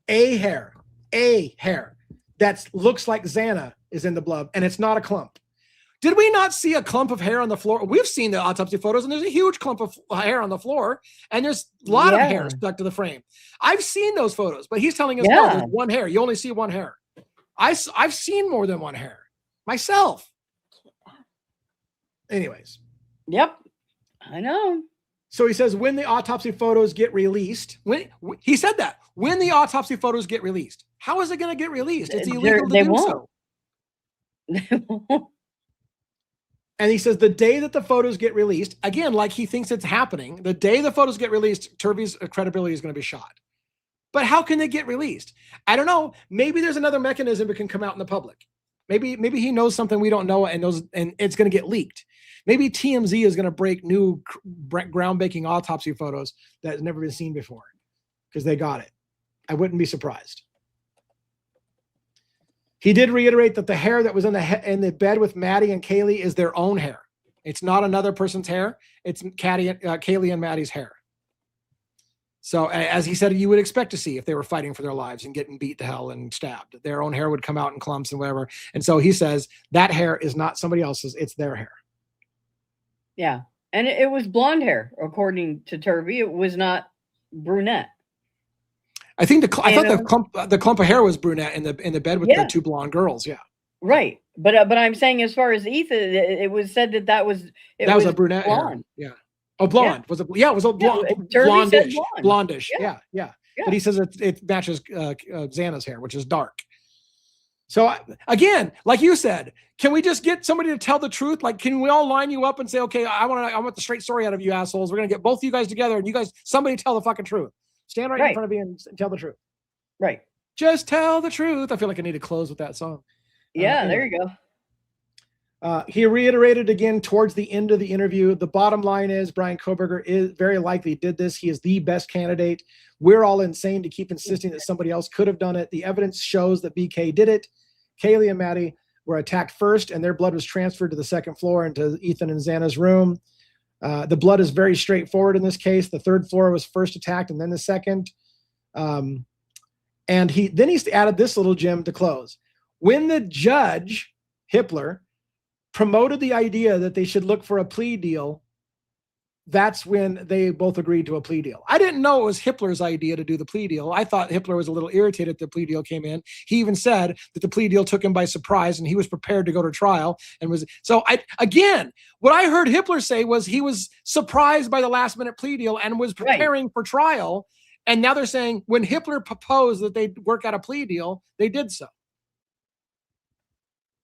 A hair that looks like Xana is in the blood, and it's not a clump. Did we not see a clump of hair on the floor? We've seen the autopsy photos, and there's a huge clump of hair on the floor, and there's a lot of hair stuck to the frame. I've seen those photos, but he's telling us, no, there's one hair. You only see one hair. I've seen more than one hair myself. Anyways. Yep, I know. So he says, when the autopsy photos get released, he said that, when the autopsy photos get released, how is it going to get released? It's illegal to do so. They won't. And he says the day that the photos get released, again, like he thinks it's happening, the day the photos get released, Turvey's credibility is going to be shot. But how can they get released? I don't know. Maybe there's another mechanism that can come out in the public. Maybe he knows something we don't know, and it's going to get leaked. Maybe TMZ is going to break new groundbreaking autopsy photos that has never been seen before because they got it. I wouldn't be surprised. He did reiterate that the hair that was in the bed with Maddie and Kaylee is their own hair. It's not another person's hair. It's Kaylee and Maddie's hair. So as he said, you would expect to see if they were fighting for their lives and getting beat to hell and stabbed. Their own hair would come out in clumps and whatever. And so he says that hair is not somebody else's, it's their hair. Yeah. And it was blonde hair, according to Turvey. It was not brunette. I think the clump of hair was brunette in the bed with Yeah. the two blonde girls. Yeah. Right. But I'm saying, as far as Ethan, it was said that was a brunette blonde. hair. Yeah. Oh, blonde. Yeah. It was a blonde, Turvey said blondish. blonde. Blondish. Yeah. But he says it matches Xana's hair, which is dark. So again, like you said, can we just get somebody to tell the truth? Like, can we all line you up and say, okay, I want the straight story out of you assholes. We're going to get both of you guys together and somebody tell the fucking truth. Stand right in front of me and tell the truth. Right. Just tell the truth. I feel like I need to close with that song. Yeah, there you go. He reiterated again towards the end of the interview. The bottom line is Brian Koberger is very likely did this. He is the best candidate. We're all insane to keep insisting that somebody else could have done it. The evidence shows that BK did it. Kaylee and Maddie were attacked first, and their blood was transferred to the second floor into Ethan and Xana's room. The blood is very straightforward in this case. The third floor was first attacked and then the second. And he added this little gem to close. When the judge, Hippler, promoted the idea that they should look for a plea deal, that's when they both agreed to a plea deal. I didn't know it was Hippler's idea to do the plea deal. I thought Hippler was a little irritated that the plea deal came in. He even said that the plea deal took him by surprise and he was prepared to go to trial. What I heard Hippler say was he was surprised by the last minute plea deal and was preparing for trial. And now they're saying when Hippler proposed that they'd work out a plea deal, they did so.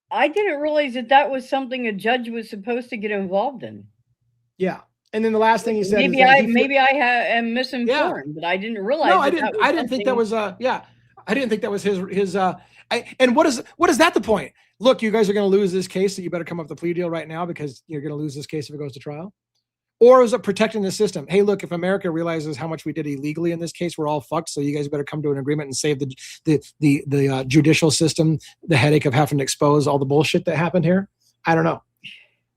I didn't realize that was something a judge was supposed to get involved in. Yeah. And then the last thing he said, maybe I am misinformed, but I didn't realize. No, I didn't think that was I didn't think that was his. And what is that the point? Look, you guys are going to lose this case, so you better come up with a plea deal right now because you're going to lose this case if it goes to trial. Or is it protecting the system? Hey, look, if America realizes how much we did illegally in this case, we're all fucked. So you guys better come to an agreement and save the judicial system the headache of having to expose all the bullshit that happened here. I don't know.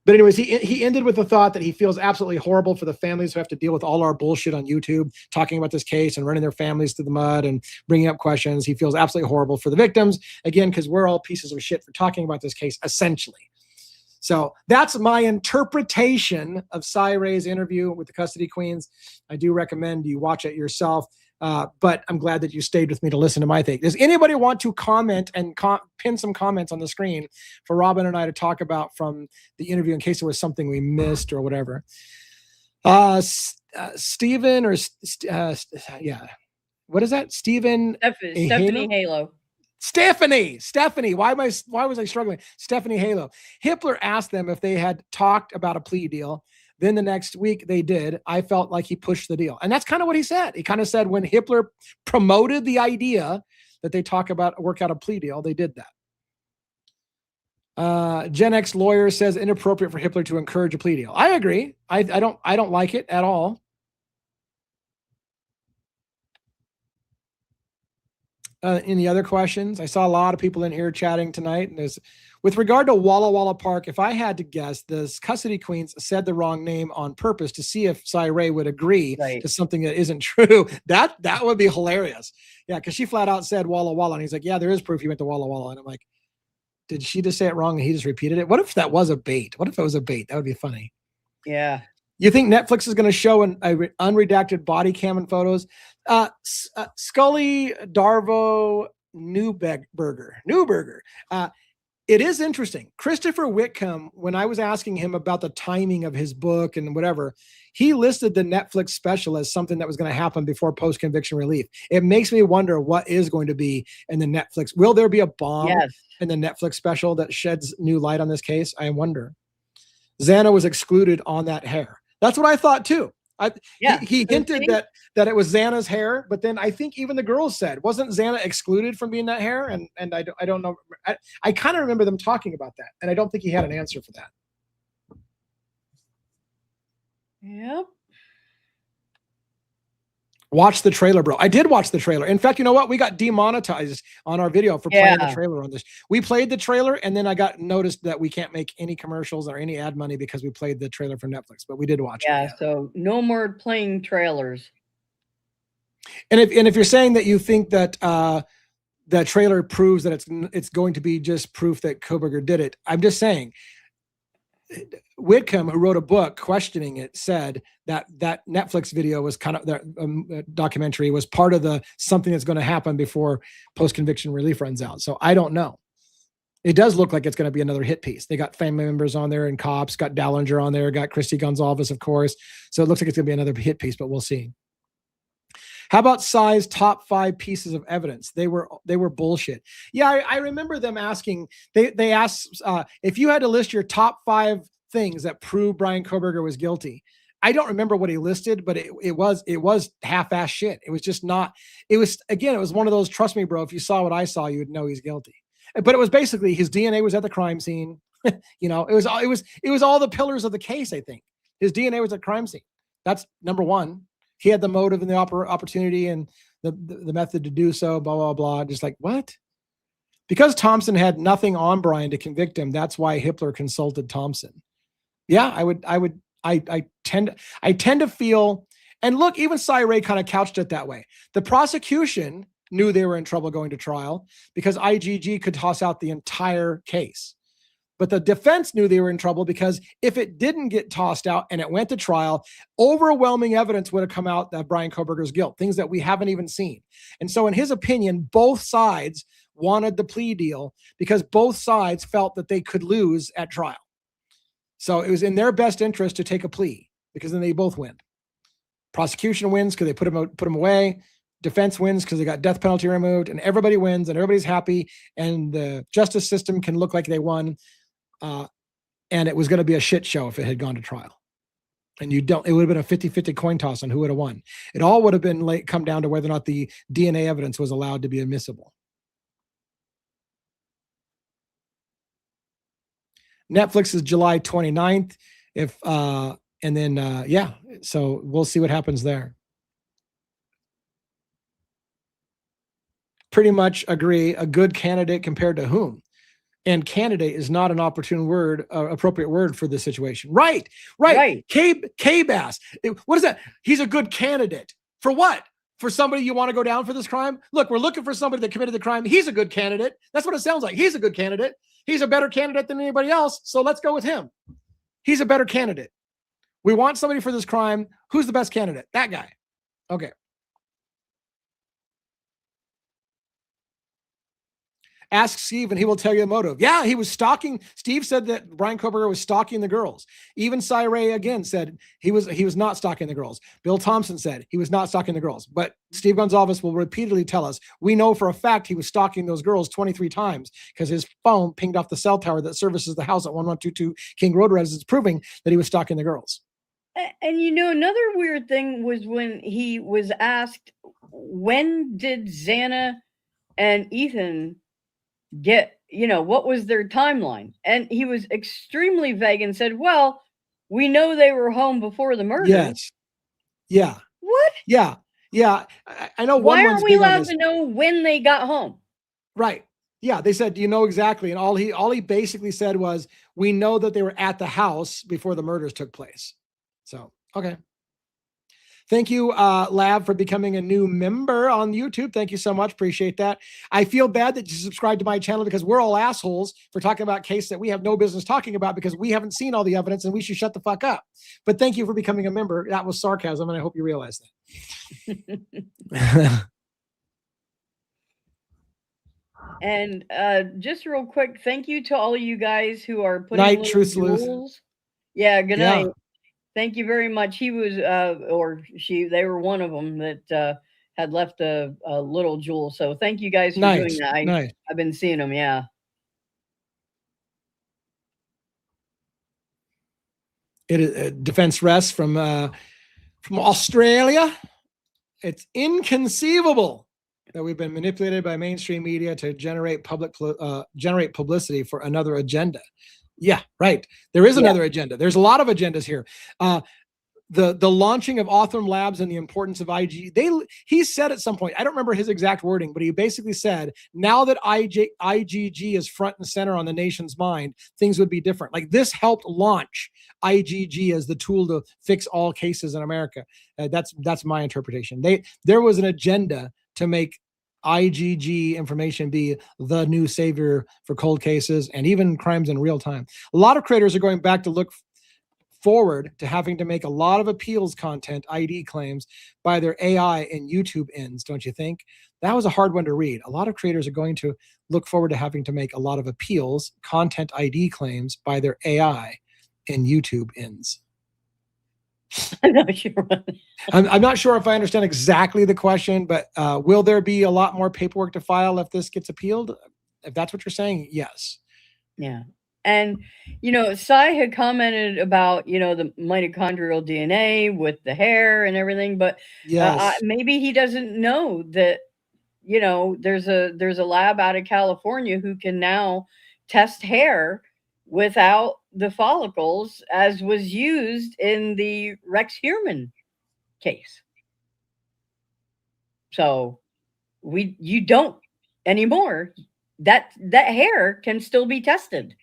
But anyways, he ended with the thought that he feels absolutely horrible for the families who have to deal with all our bullshit on YouTube, talking about this case and running their families through the mud and bringing up questions. He feels absolutely horrible for the victims, again, because we're all pieces of shit for talking about this case, essentially. So that's my interpretation of Cy Ray's interview with the custody queens. I do recommend you watch it yourself. But I'm glad that you stayed with me to listen to my take. Does anybody want to comment and pin some comments on the screen for Robin and I to talk about from the interview in case there was something we missed or whatever? Steven or what is that? Stephanie Halo. Stephanie. Why was I struggling? Stephanie Halo. Hippler asked them if they had talked about a plea deal. Then the next week they did. I felt like he pushed the deal. And that's kind of what he said. He kind of said when Hippler promoted the idea that they work out a plea deal, they did that. Gen X lawyer says inappropriate for Hippler to encourage a plea deal. I agree. I don't like it at all. Any other questions? I saw a lot of people in here chatting tonight. And with regard to Walla Walla Park, if I had to guess, the custody queens said the wrong name on purpose to see if Cy Ray would agree to something that isn't true. That would be hilarious. Yeah, because she flat out said Walla Walla. And he's like, yeah, there is proof he went to Walla Walla. And I'm like, did she just say it wrong and he just repeated it? What if that was a bait? What if it was a bait? That would be funny. Yeah. You think Netflix is going to show an unredacted body cam and photos? Scully Darvo Newberger. It is interesting. Christopher Whitcomb, when I was asking him about the timing of his book and whatever, he listed the Netflix special as something that was going to happen before post-conviction relief. It makes me wonder what is going to be in the Netflix. Will there be a bomb in the Netflix special that sheds new light on this case? I wonder. Xana was excluded on that hair. That's what I thought too. He hinted that it was Xana's hair, but then I think even the girls said, wasn't Xana excluded from being that hair? And I don't know. I kind of remember them talking about that, and I don't think he had an answer for that. Yep. Watch the trailer, bro. I did watch the trailer. In fact, you know what? We got demonetized on our video for playing the trailer on this. We played the trailer, and then I got noticed that we can't make any commercials or any ad money because we played the trailer for Netflix, but we did watch it. Yeah, so no more playing trailers. And if you're saying that you think that the trailer proves that it's going to be just proof that Kohberger did it, I'm just saying, Whitcomb, who wrote a book questioning it, said that Netflix video was kind of that documentary was part of the something that's going to happen before post-conviction relief runs out. So I don't know. It does look like it's going to be another hit piece. They got family members on there and cops, got Dallinger on there, got Christy Gonzalez, of course. So it looks like it's going to be another hit piece, but we'll see. How about Psy's top 5 pieces of evidence? They were bullshit. Yeah, I remember them asking. They asked if you had to list your top 5 things that prove Bryan Kohberger was guilty. I don't remember what he listed, but it was half-ass shit. It was just not. It was one of those. Trust me, bro. If you saw what I saw, you would know he's guilty. But it was basically his DNA was at the crime scene. You know, it was all the pillars of the case. I think his DNA was at the crime scene. That's number one. He had the motive and the opportunity and the method to do so, blah, blah, blah. Just like, what? Because Thompson had nothing on Bryan to convict him, that's why Hippler consulted Thompson. Yeah, I tend to feel, and look, even Cy Ray kind of couched it that way. The prosecution knew they were in trouble going to trial because IGG could toss out the entire case. But the defense knew they were in trouble because if it didn't get tossed out and it went to trial, overwhelming evidence would have come out that Bryan Kohberger's guilt, things that we haven't even seen. And so in his opinion, both sides wanted the plea deal because both sides felt that they could lose at trial. So it was in their best interest to take a plea because then they both win. Prosecution wins because they put him away. Defense wins because they got death penalty removed, and everybody wins and everybody's happy, and the justice system can look like they won. And it was going to be a shit show if it had gone to trial. And it would have been a 50-50 coin toss on who would have won. It all would have been come down to whether or not the DNA evidence was allowed to be admissible. Netflix is July 29th. So we'll see what happens there. Pretty much agree. A good candidate compared to whom? And candidate is not an appropriate word for this situation. Right. K-Bass. What is that? He's a good candidate. For what? For somebody you want to go down for this crime? Look, we're looking for somebody that committed the crime. He's a good candidate. That's what it sounds like. He's a good candidate. He's a better candidate than anybody else. So let's go with him. He's a better candidate. We want somebody for this crime. Who's the best candidate? That guy. Okay. Ask Steve and he will tell you the motive. Yeah, he was stalking. Steve said that Bryan Kohberger was stalking the girls. Even Cy Ray again said he was not stalking the girls. Bill Thompson said he was not stalking the girls. But Steve Gonzalez will repeatedly tell us, we know for a fact he was stalking those girls 23 times because his phone pinged off the cell tower that services the house at 1122 King Road residence, proving that he was stalking the girls. And another weird thing was when he was asked, when did Xana and Ethan get, what was their timeline? And he was extremely vague and said, well, we know they were home before the murder. Yes. Yeah. What? Yeah. Yeah. I know. Why aren't we allowed to know when they got home? Right. Yeah. They said, exactly. And all he basically said was, we know that they were at the house before the murders took place. So, okay. Thank you, Lab, for becoming a new member on YouTube. Thank you so much. Appreciate that. I feel bad that you subscribed to my channel because we're all assholes for talking about a case that we have no business talking about because we haven't seen all the evidence and we should shut the fuck up. But thank you for becoming a member. That was sarcasm, and I hope you realize that. And just real quick, thank you to all of you guys who are putting night, Truth jewels. Yeah, good night. Yeah. Thank you very much. He was, or she, they were one of them that had left a little jewel. So thank you guys for doing that. I've been seeing them. Yeah. It is defense rest from Australia. It's inconceivable that we've been manipulated by mainstream media to generate publicity for another agenda. Yeah, right. There is another agenda. There's a lot of agendas here. the launching of Othram Labs and the importance of IG. He said at some point, I don't remember his exact wording, but he basically said, now that IgG is front and center on the nation's mind, things would be different. Like this helped launch IgG as the tool to fix all cases in America. That's my interpretation. There was an agenda to make IgG information be the new savior for cold cases and even crimes in real time. A lot of creators are going back to look forward to having to make a lot of appeals content, ID claims, by their AI and YouTube ends, don't you think? That was a hard one to read. A lot of creators are going to look forward to having to make a lot of appeals, content ID claims by their AI and YouTube ends. I'm not sure. I'm not sure if I understand exactly the question, but will there be a lot more paperwork to file if this gets appealed? If that's what you're saying, yes. Yeah. And, Sai had commented about, the mitochondrial DNA with the hair and everything, but yes, maybe he doesn't know that, there's a lab out of California who can now test hair without the follicles, as was used in the Rex Heuermann case. So you don't anymore. That hair can still be tested,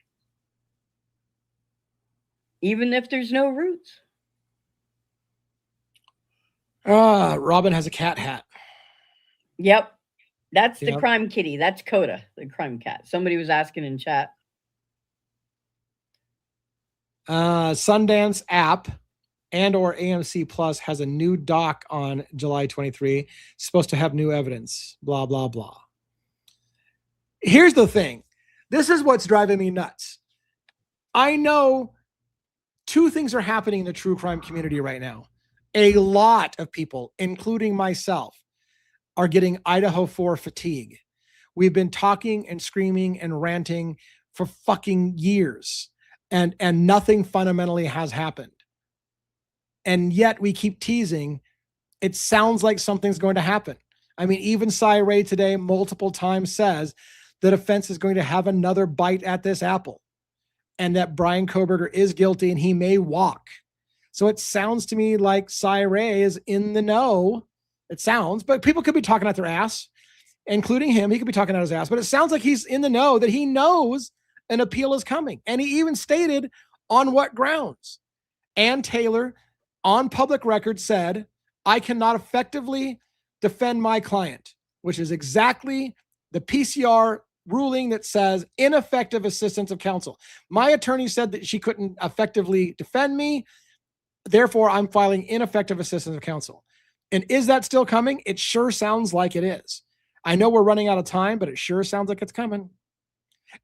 even if there's no roots. Robin has a cat hat. Yep. That's the crime kitty. That's Coda, the crime cat. Somebody was asking in chat. Sundance app and or AMC Plus has a new doc on July 23. Supposed to have new evidence. Blah, blah, blah. Here's the thing. This is what's driving me nuts. I know two things are happening in the true crime community right now. A lot of people, including myself, are getting Idaho 4 fatigue. We've been talking and screaming and ranting for fucking years, and nothing fundamentally has happened. And yet we keep teasing. It sounds like something's going to happen. I mean, even Cy Ray today multiple times says the defense is going to have another bite at this apple, and that Brian Koberger is guilty and he may walk. So it sounds to me like Cy Ray is in the know. It sounds, but people could be talking out their ass, including him. He could be talking out his ass, but it sounds like he's in the know, that he knows an appeal is coming. And he even stated on what grounds. Ann Taylor, on public record, said, I cannot effectively defend my client, which is exactly the PCR ruling that says ineffective assistance of counsel. My attorney said that she couldn't effectively defend me. Therefore, I'm filing ineffective assistance of counsel. And is that still coming? It sure sounds like it is. I know we're running out of time, but it sure sounds like it's coming.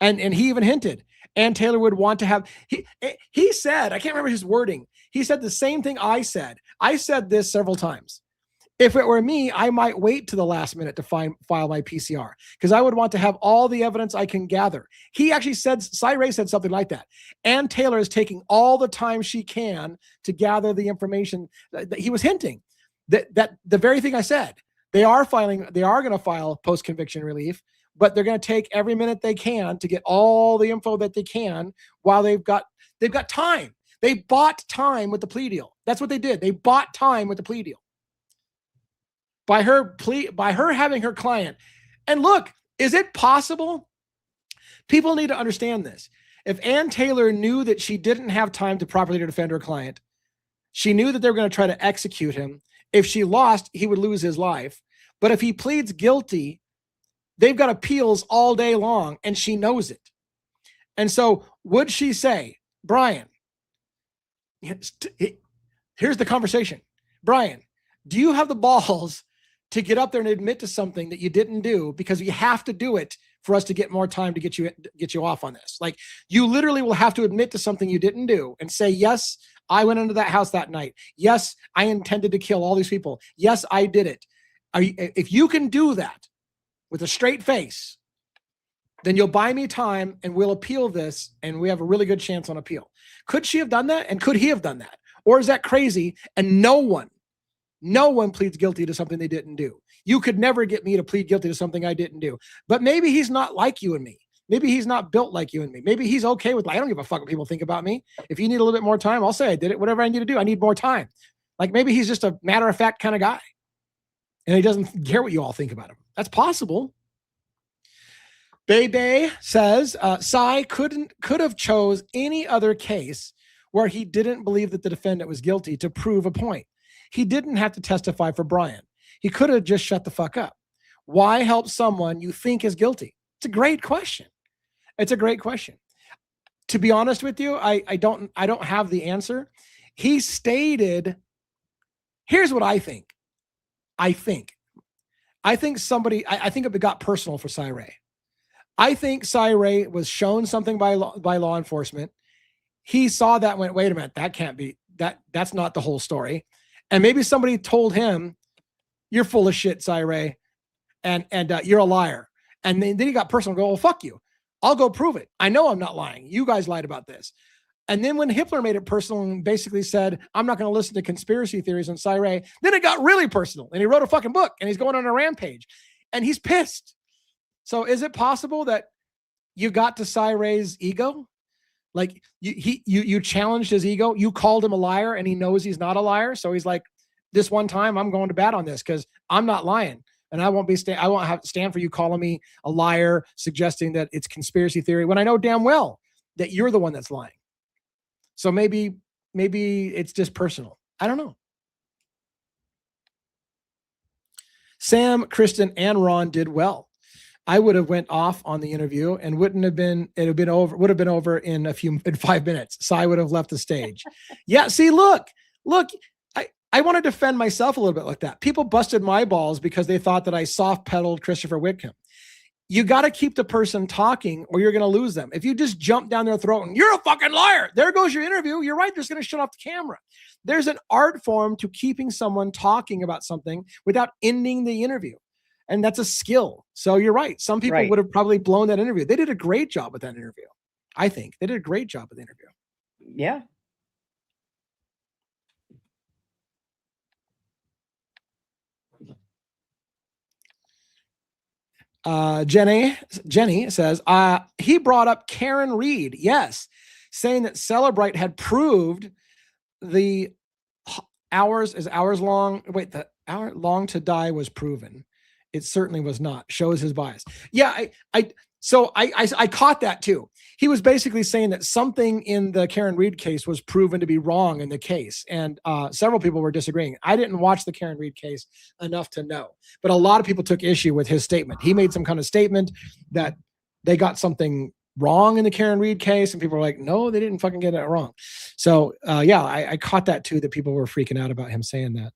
And he even hinted, Ann Taylor would want to have, he said, I can't remember his wording. He said the same thing I said. I said this several times. If it were me, I might wait to the last minute to file my PCR, because I would want to have all the evidence I can gather. He actually said, Cy Ray said something like that. Ann Taylor is taking all the time she can to gather the information. That he was hinting that the very thing I said. They are going to file post-conviction relief, but they're going to take every minute they can to get all the info that they can while they've got time. They bought time with the plea deal. That's what they did. They bought time with the plea deal. By her having her client. And look, is it possible? People need to understand this. If Ann Taylor knew that she didn't have time to properly defend her client, she knew that they were going to try to execute him. If she lost, he would lose his life. But if he pleads guilty, they've got appeals all day long, and she knows it. And so would she say, Brian, here's the conversation. Brian, do you have the balls to get up there and admit to something that you didn't do, because you have to do it for us to get more time to get you off on this? Like, you literally will have to admit to something you didn't do and say, yes, I went into that house that night. Yes, I intended to kill all these people. Yes, I did it. If you can do that with a straight face, then you'll buy me time and we'll appeal this, and we have a really good chance on appeal. Could she have done that? And could he have done that? Or is that crazy? And no one pleads guilty to something they didn't do. You could never get me to plead guilty to something I didn't do. But maybe he's not like you and me. Maybe he's not built like you and me. Maybe he's okay with, I don't give a fuck what people think about me. If you need a little bit more time, I'll say I did it. Whatever I need to do, I need more time. Like maybe he's just a matter of fact kind of guy and he doesn't care what you all think about him. That's possible. Bebe says, Cy could have chose any other case where he didn't believe that the defendant was guilty to prove a point. He didn't have to testify for Brian. He could have just shut the fuck up. Why help someone you think is guilty? It's a great question. It's a great question. To be honest with you, I don't have the answer. He stated, here's what I think. I think it got personal for Cy Ray. I think Cy Ray was shown something by law enforcement. He saw that and went, wait a minute, that can't be, that's not the whole story. And maybe somebody told him, you're full of shit, Cy Ray, and you're a liar. And then he got personal and go, well, fuck you. I'll go prove it. I know I'm not lying. You guys lied about this. And then when Hitler made it personal and basically said, I'm not going to listen to conspiracy theories on Cy Ray, then it got really personal. And he wrote a fucking book and he's going on a rampage and he's pissed. So is it possible that you got to Cy Ray's ego? Like you challenged his ego. You called him a liar and he knows he's not a liar. So he's like, this one time I'm going to bat on this because I'm not lying. And I won't have to stand for you calling me a liar, suggesting that it's conspiracy theory when I know damn well that you're the one that's lying. So maybe it's just personal. I don't know. Sam, Kristen, and Ron did well. I would have went off on the interview and would have been over in 5 minutes. Cy would have left the stage. Yeah. See, look, I want to defend myself a little bit like that. People busted my balls because they thought that I soft pedaled Christopher Whitcomb. You got to keep the person talking or you're going to lose them. If you just jump down their throat and you're a fucking liar, there goes your interview. You're right. They're just going to shut off the camera. There's an art form to keeping someone talking about something without ending the interview. And that's a skill. So you're right. Some people would have probably blown that interview. They did a great job with that interview. I think they did a great job with the interview. Yeah. Jenny says, he brought up Karen Reed. Yes. Saying that Celebrite had proved the hours long. Wait, the hour long to die was proven. It certainly was not. Shows his bias. Yeah. I caught that too. He was basically saying that something in the Karen Reed case was proven to be wrong in the case. And several people were disagreeing. I didn't watch the Karen Reed case enough to know, but a lot of people took issue with his statement. He made some kind of statement that they got something wrong in the Karen Reed case. And people were like, no, they didn't fucking get it wrong. So I caught that too, that people were freaking out about him saying that.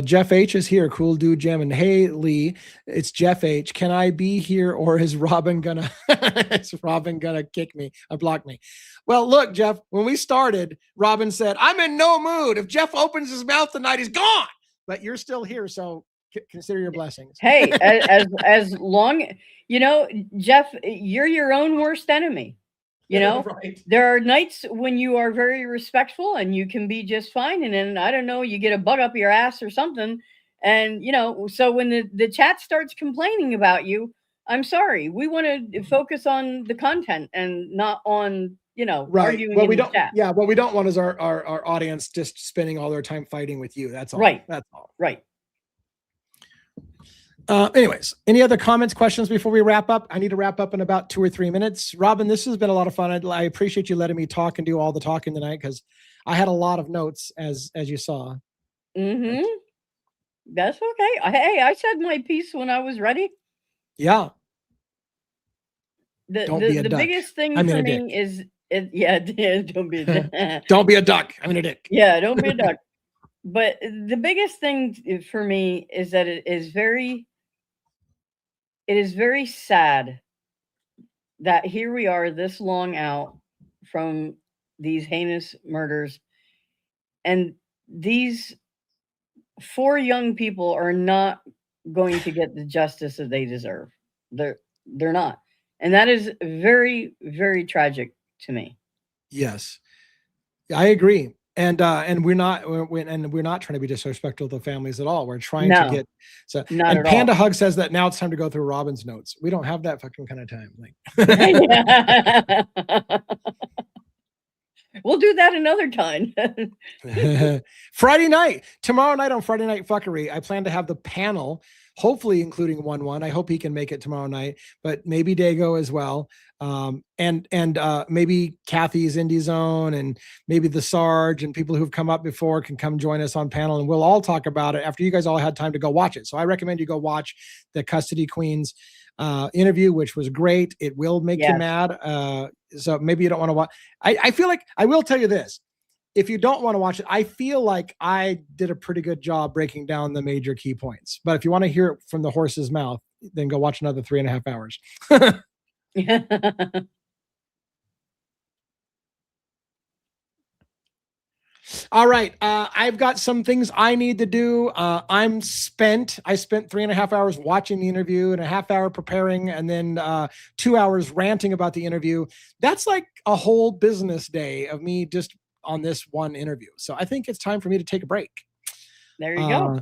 Jeff H is here. Cool dude, Jim. And hey, Lee, it's Jeff H. Can I be here or is Robin gonna kick me or block me? Well, look, Jeff, when we started, Robin said, I'm in no mood. If Jeff opens his mouth tonight, he's gone. But you're still here, so consider your blessings. Hey, as long, Jeff, you're your own worst enemy. Right. There are nights when you are very respectful and you can be just fine. And then, I don't know, you get a bug up your ass or something. And, so when the chat starts complaining about you, I'm sorry. We want to focus on the content and not on, right. arguing What in we the don't, chat. yeah, what we don't want is our audience just spending all their time fighting with you. That's all. Right. That's all. Right. Anyways, any other comments, questions before we wrap up? I need to wrap up in about 2 or 3 minutes. Robin, this has been a lot of fun. I appreciate you letting me talk and do all the talking tonight because I had a lot of notes as you saw. Mm-hmm. That's okay. Hey, I said my piece when I was ready. Yeah. The biggest thing for me is don't be a dick. Don't be a duck. I'm a dick. Yeah, don't be a duck. But the biggest thing for me is that it is very sad that here we are this long out from these heinous murders, and these 4 young people are not going to get the justice that they deserve. They're not. And that is very, very tragic to me. Yes, I agree. And we're not trying to be disrespectful to the families at all. We're trying to get so. Not and at Panda all. Hug says that now it's time to go through Robin's notes. We don't have that fucking kind of time. Like, We'll do that another time. Friday night, tomorrow night on Friday Night Fuckery, I plan to have the panel, hopefully including 1-1. I hope he can make it tomorrow night, but maybe Dago as well. And maybe Kathy's Indie Zone and maybe the Sarge and people who've come up before can come join us on panel, and we'll all talk about it after you guys all had time to go watch it. So I recommend you go watch the Custody Queens interview, which was great. It will make you mad. So maybe you don't want to watch. I feel like I will tell you this. If you don't want to watch it, I feel like I did a pretty good job breaking down the major key points. But if you want to hear it from the horse's mouth, then go watch another 3.5 hours. All right. I've got some things I need to do. I spent 3.5 hours watching the interview and a half hour preparing, and then 2 hours ranting about the interview. That's like a whole business day of me just on this one interview. So I think it's time for me to take a break. There you go.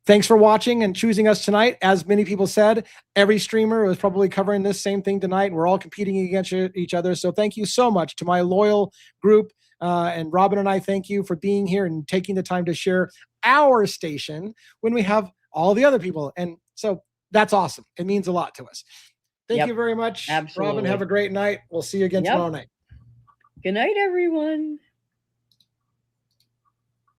Thanks for watching and choosing us tonight. As many people said, every streamer was probably covering this same thing tonight. We're all competing against each other. So thank you so much to my loyal group. And Robin and I thank you for being here and taking the time to share our station when we have all the other people. And so that's awesome. It means a lot to us. Thank you very much. Absolutely. Robin, have a great night. We'll see you again tomorrow night. Good night, everyone.